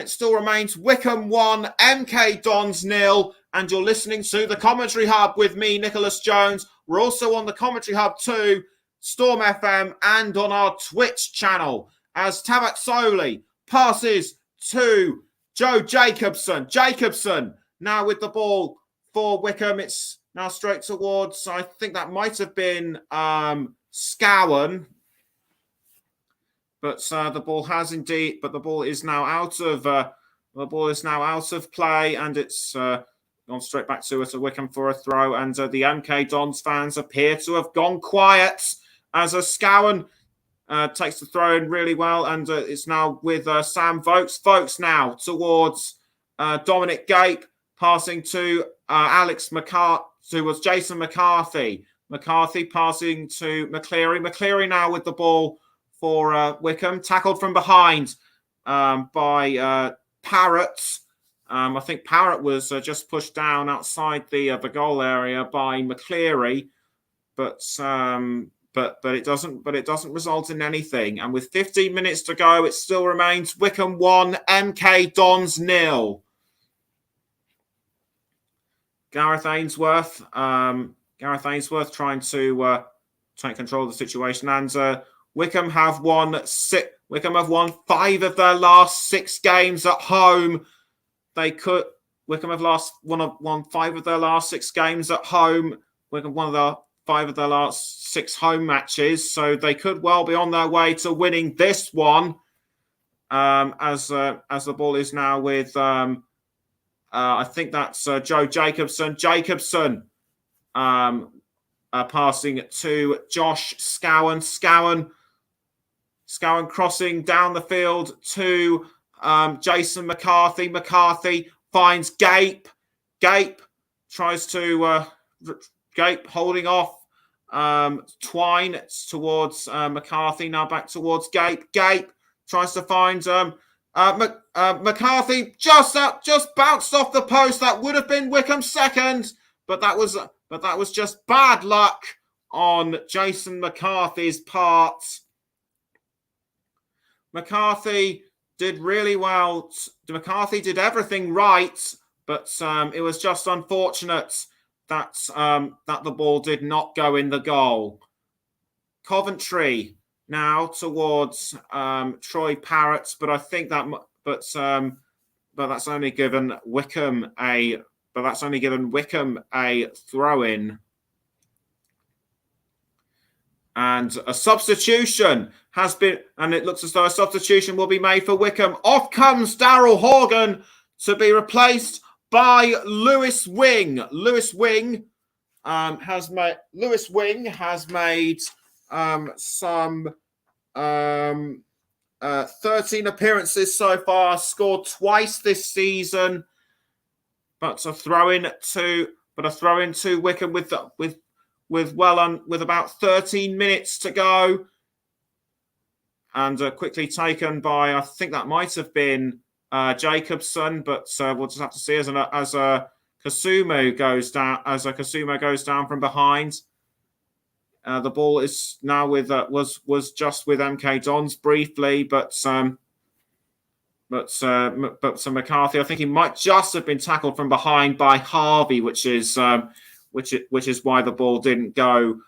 still remains Wycombe 1, MK Dons 0. And you're listening to the Commentary Hub with me, Nicholas Jones. We're also on the Commentary Hub too, Storm FM, and on our Twitch channel, as Tavak Soli passes to Joe Jacobson. Jacobson now with the ball for Wycombe. It's now straight towards, I think that might have been Scowen. But the ball is now out of play, and it's gone straight back to Wycombe for a throw, and the MK Dons fans appear to have gone quiet as Scowen takes the throw in really well, and it's now with Sam Vokes. Vokes now towards Dominic Gape, passing to Alex McCarthy, who was Jason McCarthy. McCarthy passing to McCleary. McCleary now with the ball for Wycombe, tackled from behind by Parrott. I think Parrott was just pushed down outside the goal area by McCleary, but it doesn't result in anything. And with 15 minutes to go, it still remains Wycombe 1, MK Dons 0. Gareth Ainsworth trying to take control of the situation, and Wycombe have won 5 of their last 6 games at home. Wycombe have won 5 of their last 6 games at home. Wycombe won 5 of their last 6 home matches, so they could well be on their way to winning this one. As the ball is now with I think that's Joe Jacobson. Jacobson passing to Josh Scowen. Scowen crossing down the field to Jason McCarthy. McCarthy finds Gape. Gape tries to Gape holding off Twine towards McCarthy. Now back towards Gape. Gape tries to find McCarthy just bounced off the post. That would have been Wycombe's second, but that was just bad luck on Jason McCarthy's part. McCarthy did really well. McCarthy did everything right, but it was just unfortunate that the ball did not go in the goal. Coventry now towards Troy Parrott, but I think that's only given Wycombe a that's only given Wycombe a throw-in. And a substitution has been, and it looks as though a substitution will be made for Wycombe. Off comes Daryl Horgan to be replaced by Lewis Wing. Lewis Wing has made some 13 appearances so far, scored twice this season, but a throw in to Wycombe with about 13 minutes to go, and quickly taken by, I think that might have been Jacobson, but we'll just have to see as Kasumu goes down from behind. The ball is now with was just with MK Dons briefly, but McCarthy, I think he might just have been tackled from behind by Harvey, which is why the ball didn't go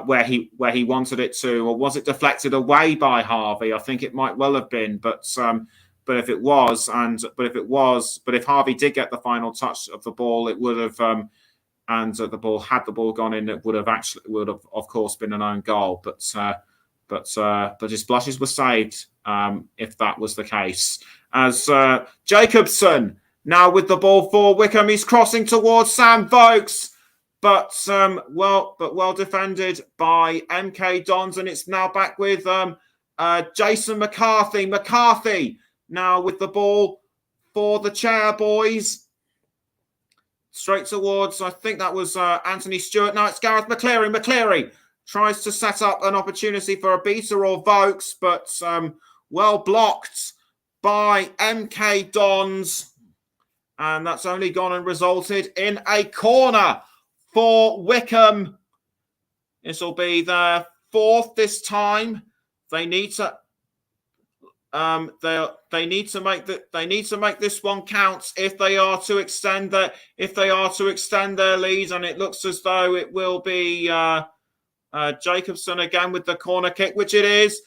where he wanted it to, or was it deflected away by Harvey? I think it might well have been, but if Harvey did get the final touch of the ball, it would have, had the ball gone in, it would have of course been an own goal. But his blushes were saved, if that was the case. As Jacobson now with the ball for Wycombe, he's crossing towards Sam Vokes, but well defended by MK Dons, and it's now back with Jason McCarthy. McCarthy now with the ball for the Chair Boys. Straight towards, I think that was Anthony Stewart. Now it's Gareth McCleary. McCleary tries to set up an opportunity for a beater or Vokes, but well blocked by MK Dons. And that's only gone and resulted in a corner for Wycombe. This will be their fourth this time. They need to they need to make this one count if they are to extend their lead, and it looks as though it will be Jacobson again with the corner kick, which it is,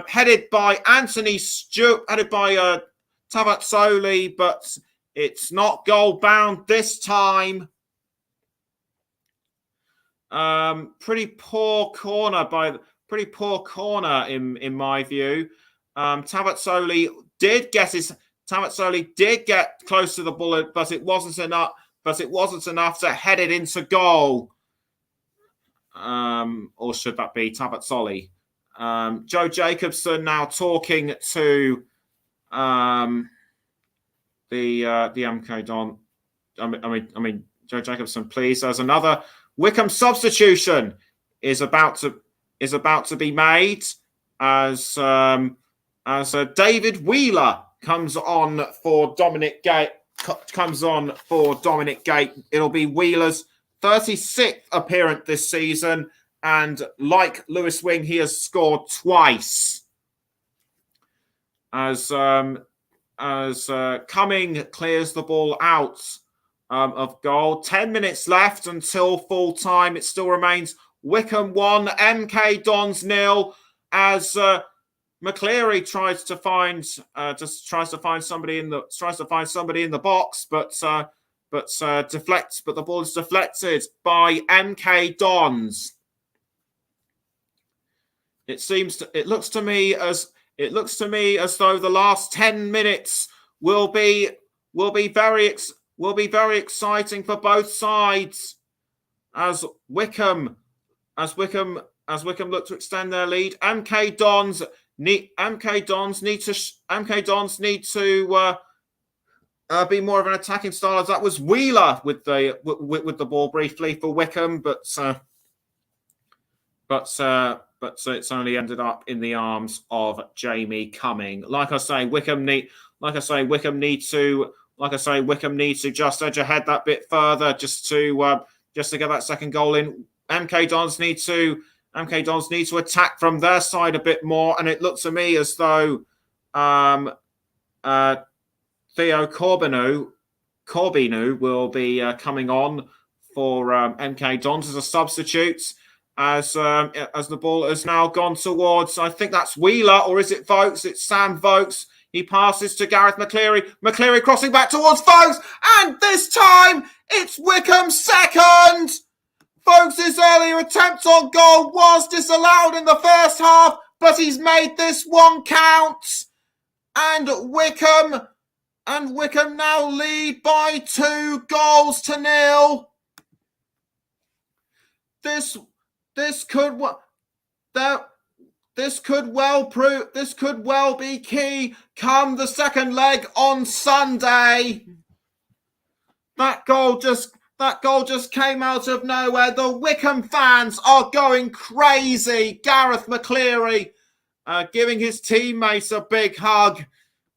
headed by Anthony Stewart, headed by Tavazzoli, but it's not goal bound this time. Pretty poor corner in my view. Tavazzoli did get close to the bullet, but it wasn't enough to head it into goal. Or should that be Tavazzoli? Joe Jacobson now talking to the MK Don. I mean Joe Jacobson, please. There's another Wycombe substitution is about to be made as David Wheeler comes on for Dominic Gate. It'll be Wheeler's 36th appearance this season, and like Lewis Wing, he has scored twice. As Cumming clears the ball out of goal. 10 minutes left until full time. It still remains Wycombe 1, MK Dons 0. As McCleary tries to find somebody in the box, but the ball is deflected by MK Dons. It looks to me as though the last 10 minutes will be very exciting for both sides as Wycombe look to extend their lead. MK Dons need to be more of an attacking style, as that was Wheeler with the ball briefly for Wycombe, but it's only ended up in the arms of Jamie Cumming. Like I say, Wycombe need to just edge ahead that bit further, just to get that second goal in. MK Dons need to attack from their side a bit more, and it looks to me as though Theo Corbinu will be coming on for MK Dons as a substitute, as the ball has now gone towards, I think that's Wheeler, or is it Vokes? It's Sam Vokes. He passes to Gareth McCleary. McCleary crossing back towards Vokes, and this time It's Wycombe's second. Folks, his earlier attempt on goal was disallowed in the first half, but he's made this one count. And Wycombe now lead by 2-0. This could well be key come the second leg on Sunday. That goal just came out of nowhere. The Wycombe fans are going crazy. Gareth McCleary giving his teammates a big hug,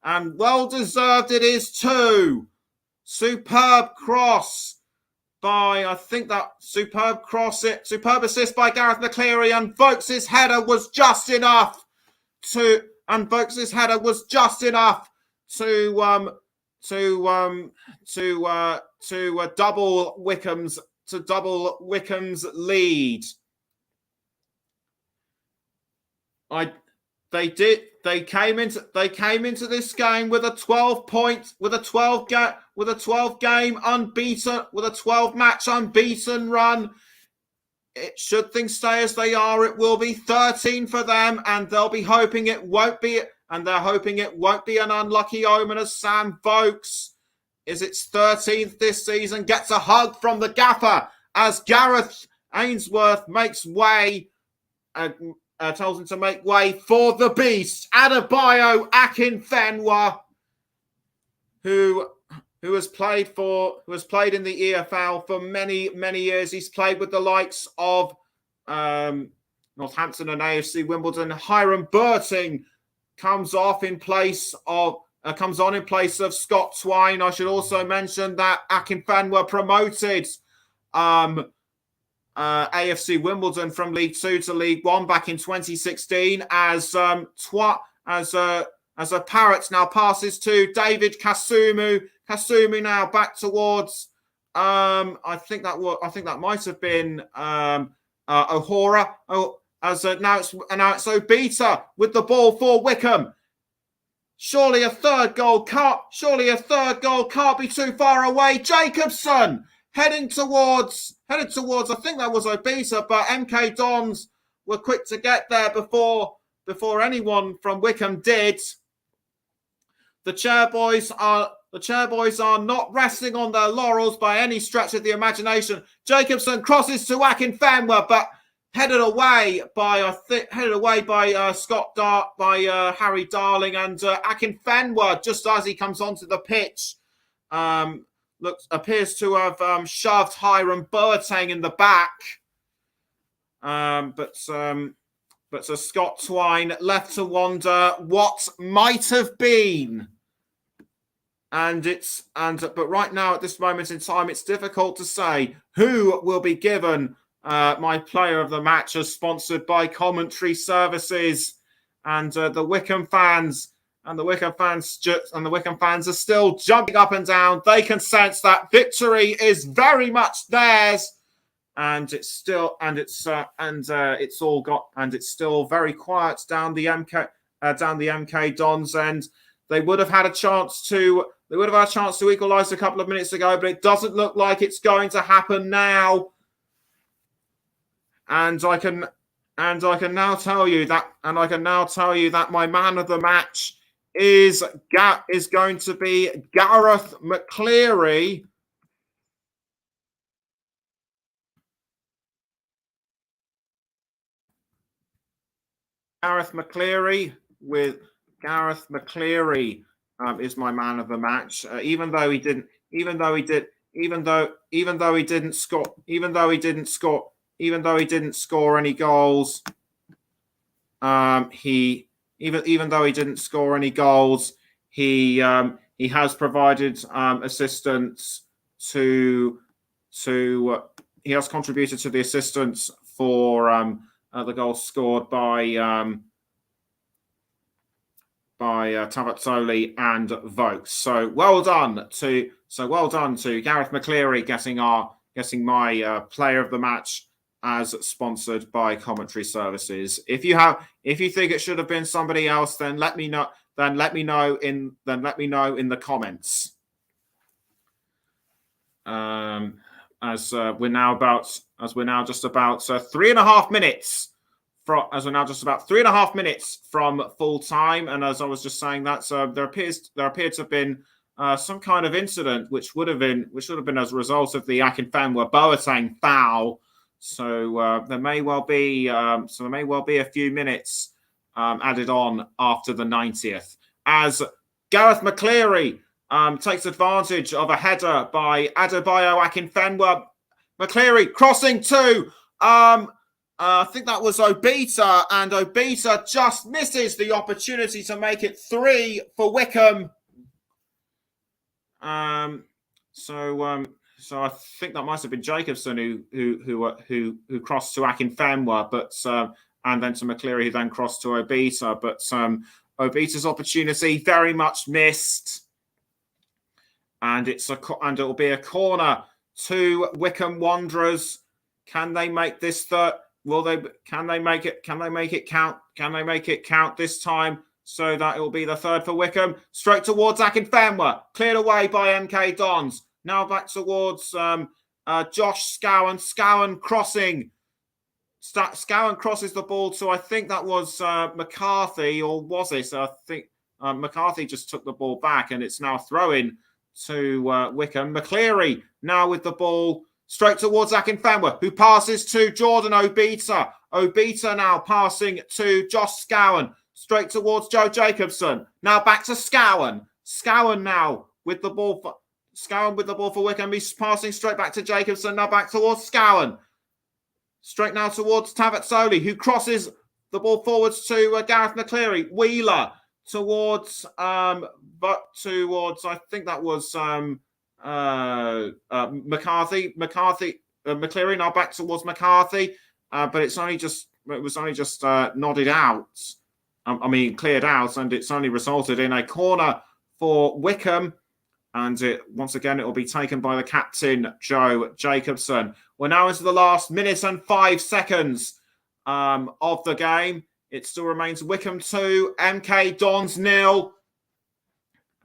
and well deserved it is too. Superb cross by superb assist by Gareth McCleary, and Vokes' header was just enough to double Wycombe's lead. They came into this game with a 12 match unbeaten run. Should things stay as they are, it will be 13 for them, and they'll be hoping it won't be. And they're hoping it won't be an unlucky omen as Sam Vokes is its 13th this season, gets a hug from the gaffer as Gareth Ainsworth makes way, tells him to make way for the beast, Adebayo Akinfenwa, who has played in the EFL for many years. He's played with the likes of Northampton and AFC Wimbledon. Hiram Burting comes on in place of Scott Twine. I should also mention that Akinfenwa promoted AFC Wimbledon from League 2 to League 1 back in 2016 as a Parrot now passes to David Kasumu. Kasumu now back towards I think that might have been O'Hora. Now it's Obita with the ball for Wycombe. Surely a third goal can't be too far away. Jacobson heading towards, I think that was Obita, but MK Dons were quick to get there before anyone from Wycombe did. The Chairboys are not resting on their laurels by any stretch of the imagination. Jacobson crosses to Akinfenwa, but headed away by Scott Dart, by Harry Darling, and Akinfenwa, just as he comes onto the pitch, appears to have shoved Hiram Burtang in the back. But Scott Twine left to wonder what might have been. But right now, at this moment in time, it's difficult to say who will be given my player of the match, as sponsored by Commentary Services, and the Wycombe fans are still jumping up and down. They can sense that victory is very much theirs, and it's still very quiet down the MK Dons end. They would have had a chance to equalise a couple of minutes ago, but it doesn't look like it's going to happen now. And I can now tell you that my man of the match is going to be Gareth McCleary. Gareth McCleary is my man of the match. Even though he didn't score any goals, he has provided assistance to he has contributed to the assistance for the goals scored by Tavazzoli and Vokes. So well done to Gareth McCleary getting my player of the match, as sponsored by Commentary Services. If you think it should have been somebody else, then let me know. Then let me know in the comments. As we're now just about 3.5 minutes from full time, and as I was just saying that, there appeared to have been some kind of incident which would have been as a result of the Akinfenwa Boateng foul. So there may well be a few minutes added on after the 90th, as Gareth McCleary takes advantage of a header by Adebayo Akinfenwa. McCleary crossing to I think that was Obita, and Obita just misses the opportunity to make it 3 for Wycombe. So I think that might have been Jacobson who crossed to Akinfenwa, but and then to McCleary, who then crossed to Obita. But Obita's opportunity very much missed, and it'll be a corner to Wycombe Wanderers. Can they make this third? Can they make it count? Can they make it count this time? So that it will be the third for Wycombe. Straight towards Akinfenwa. Cleared away by MK Dons. Now back towards Josh Scowen. Scowen crossing. Scowen crosses the ball to, I think that was McCarthy, or was it? I think McCarthy just took the ball back, and it's now throw-in to Wycombe. McCleary now with the ball. Straight towards Akinfenwa, who passes to Jordan Obita. Obita now passing to Josh Scowen. Straight towards Joe Jacobson. Now back to Scowen. Scowen now with the ball for Wycombe. He's passing straight back to Jacobson. Now back towards Scowen. Straight now towards Tavatsoli, who crosses the ball forwards to Gareth McCleary. Wheeler towards I think that was McCarthy. McCleary now back towards McCarthy, but it was only just nodded out. Cleared out, and it's only resulted in a corner for Wycombe. And once again, it will be taken by the captain, Joe Jacobson. We're now into the last minute and 5 seconds of the game. It still remains Wycombe 2, MK Dons 0.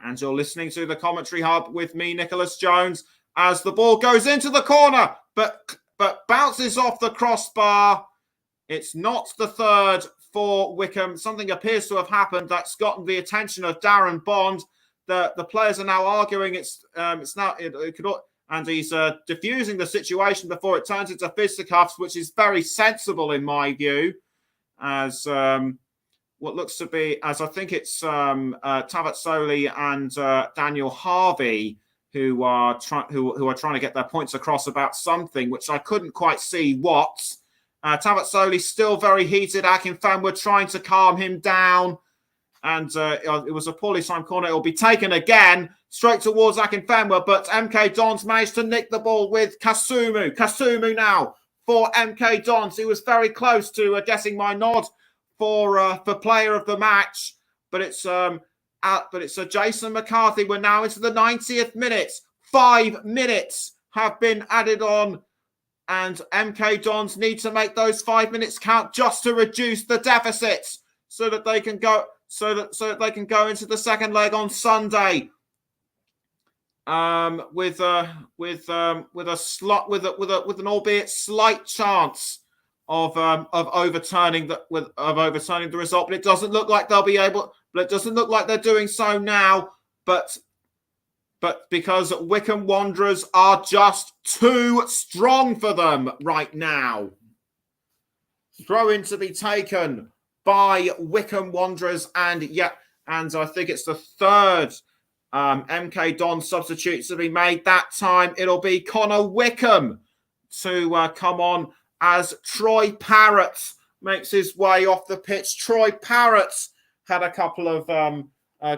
And you're listening to the Commentary Hub with me, Nicholas Jones, as the ball goes into the corner, but bounces off the crossbar. It's not the third for Wycombe. Something appears to have happened that's gotten the attention of Darren Bond. The players are now arguing and he's diffusing the situation before it turns into fisticuffs, which is very sensible in my view, as what looks to be, as I think it's Tavatsoli and Daniel Harvey who are trying to get their points across about something, which I couldn't quite see what. Tavatsoli still very heated. Akinfenwa trying to calm him down. And it was a poorly timed corner. It will be taken again, straight towards Akinfenwa, but MK Dons managed to nick the ball with Kasumu. Kasumu now for MK Dons. He was very close to getting my nod for player of the match, but it's Jason McCarthy. We're now into the 90th minute. 5 minutes have been added on, and MK Dons need to make those 5 minutes count just to reduce the deficits, so that they can go into the second leg on Sunday with an albeit slight chance of overturning the result. But it doesn't look like they'll be able. But it doesn't look like they're doing so now. But because Wycombe Wanderers are just too strong for them right now. Throw in to be taken by Wycombe Wanderers, and I think it's the third MK Don substitute to be made. That time it'll be Connor Wickham to come on as Troy Parrott makes his way off the pitch. Troy Parrott had a couple of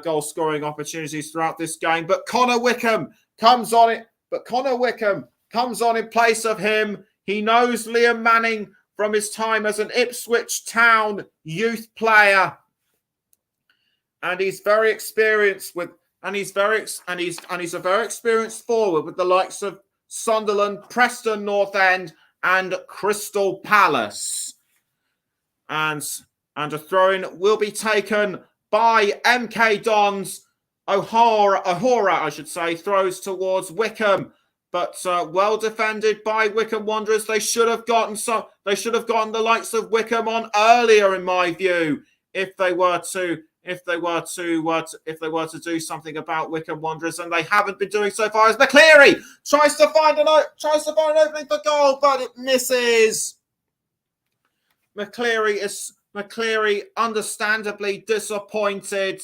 goal-scoring opportunities throughout this game, but Connor Wickham comes on it. But Connor Wickham comes on in place of him. He knows Liam Manning from his time as an Ipswich Town youth player, and he's very experienced he's a very experienced forward with the likes of Sunderland, Preston North End, and Crystal Palace. And a throw-in will be taken by MK Dons. O'Hora, I should say, throws towards Wickham. but well defended by Wycombe Wanderers. They should have gotten the likes of Wycombe on earlier, in my view, if they were to do something about Wycombe Wanderers, and they haven't been doing so far. As McCleary tries to find an opening for goal, but it misses. McCleary understandably disappointed.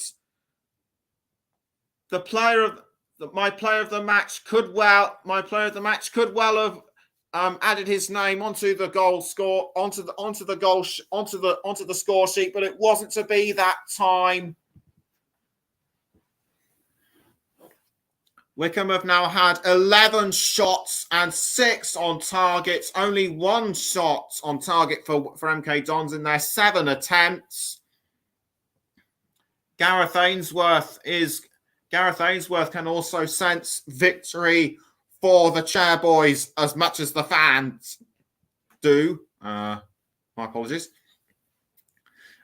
My player of the match could well have added his name onto the score sheet, but it wasn't to be that time. Wycombe have now had 11 shots and 6 on targets. Only 1 shot on target for MK Dons in their 7 attempts. Gareth Ainsworth can also sense victory for the Chairboys as much as the fans do. My apologies.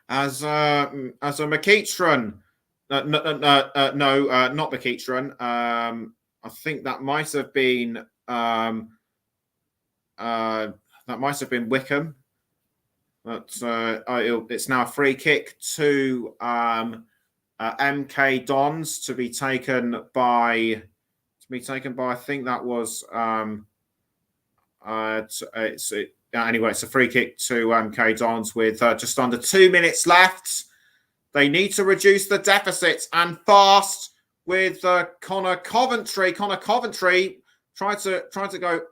As a McEachran. No, not McEachran. I think that might have been Wycombe. But it's now a free kick to MK Dons to be taken by. I think that was. Anyway, it's a free kick to MK Dons with just under 2 minutes left. They need to reduce the deficit and fast with Connor Coventry. Connor Coventry tried to find a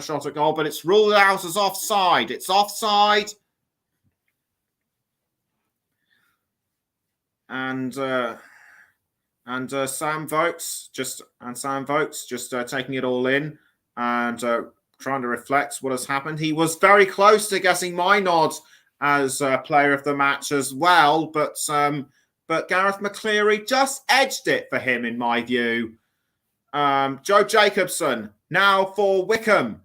shot at goal, but it's ruled out as offside. It's offside. And Sam Vokes just taking it all in and trying to reflect what has happened. He was very close to getting my nod as player of the match as well, but Gareth McCleary just edged it for him, in my view. Joe Jacobson now for Wycombe,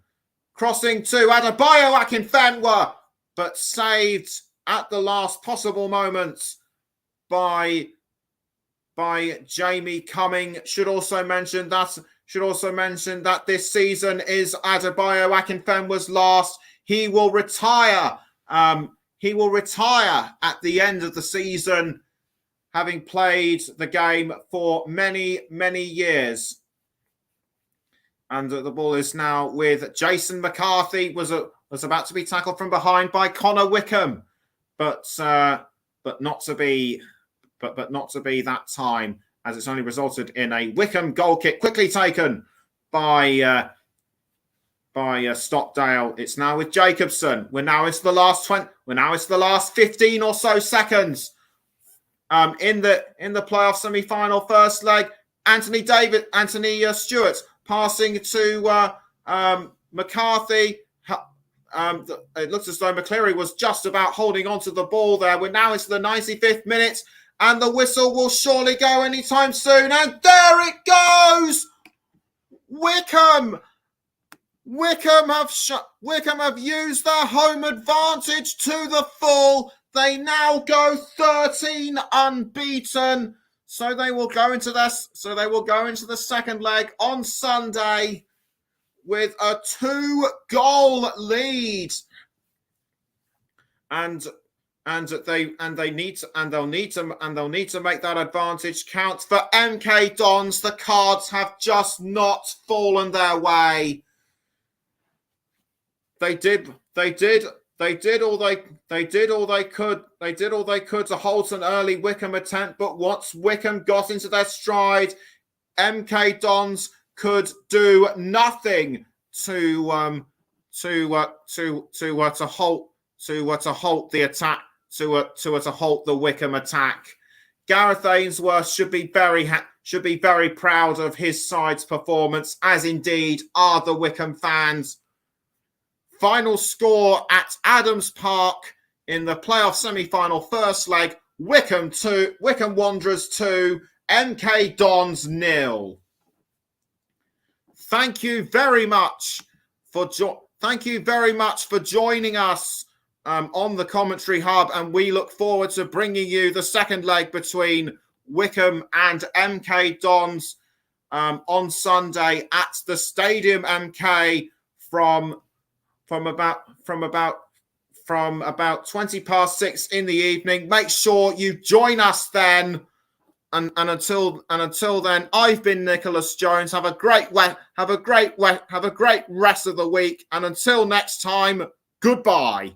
crossing to Adebayo Akinfenwa, but saved at the last possible moment by Jamie Cumming. Should also mention that this season is Adebayo Akinfenwa's last. He will retire. He will retire at the end of the season, having played the game for many, many years. And the ball is now with Jason McCarthy. Was about to be tackled from behind by Connor Wycombe, but not to be that time, as it's only resulted in a Wycombe goal kick, quickly taken by Stockdale. It's now with Jacobson. We're now into the last 15 or so seconds. In the playoff semi-final first leg, Anthony Stewart passing to McCarthy. It looks as though McCleary was just about holding on to the ball there. We're now into the 95th minute, and the whistle will surely go anytime soon. And there it goes! Wycombe have used their home advantage to the full. They now go 13 unbeaten. So they will go into the second leg on Sunday with a 2-goal lead. And they'll need to make that advantage count for MK Dons. The cards have just not fallen their way. They did all they could to halt an early Wycombe attempt, but once Wycombe got into their stride, MK Dons could do nothing to halt the attack, to halt the Wycombe attack. Gareth Ainsworth should be very proud of his side's performance, as indeed are the Wycombe fans. Final score at Adams Park in the playoff semi-final first leg: Wycombe Wanderers 2, MK Dons 0. Thank you very much for joining us on the Commentary Hub, and we look forward to bringing you the second leg between Wycombe and MK Dons on Sunday at the Stadium MK from about 6:20 in the evening. Make sure you join us then. And until then, I've been Nicholas Jones. Have a great rest of the week. And until next time, goodbye.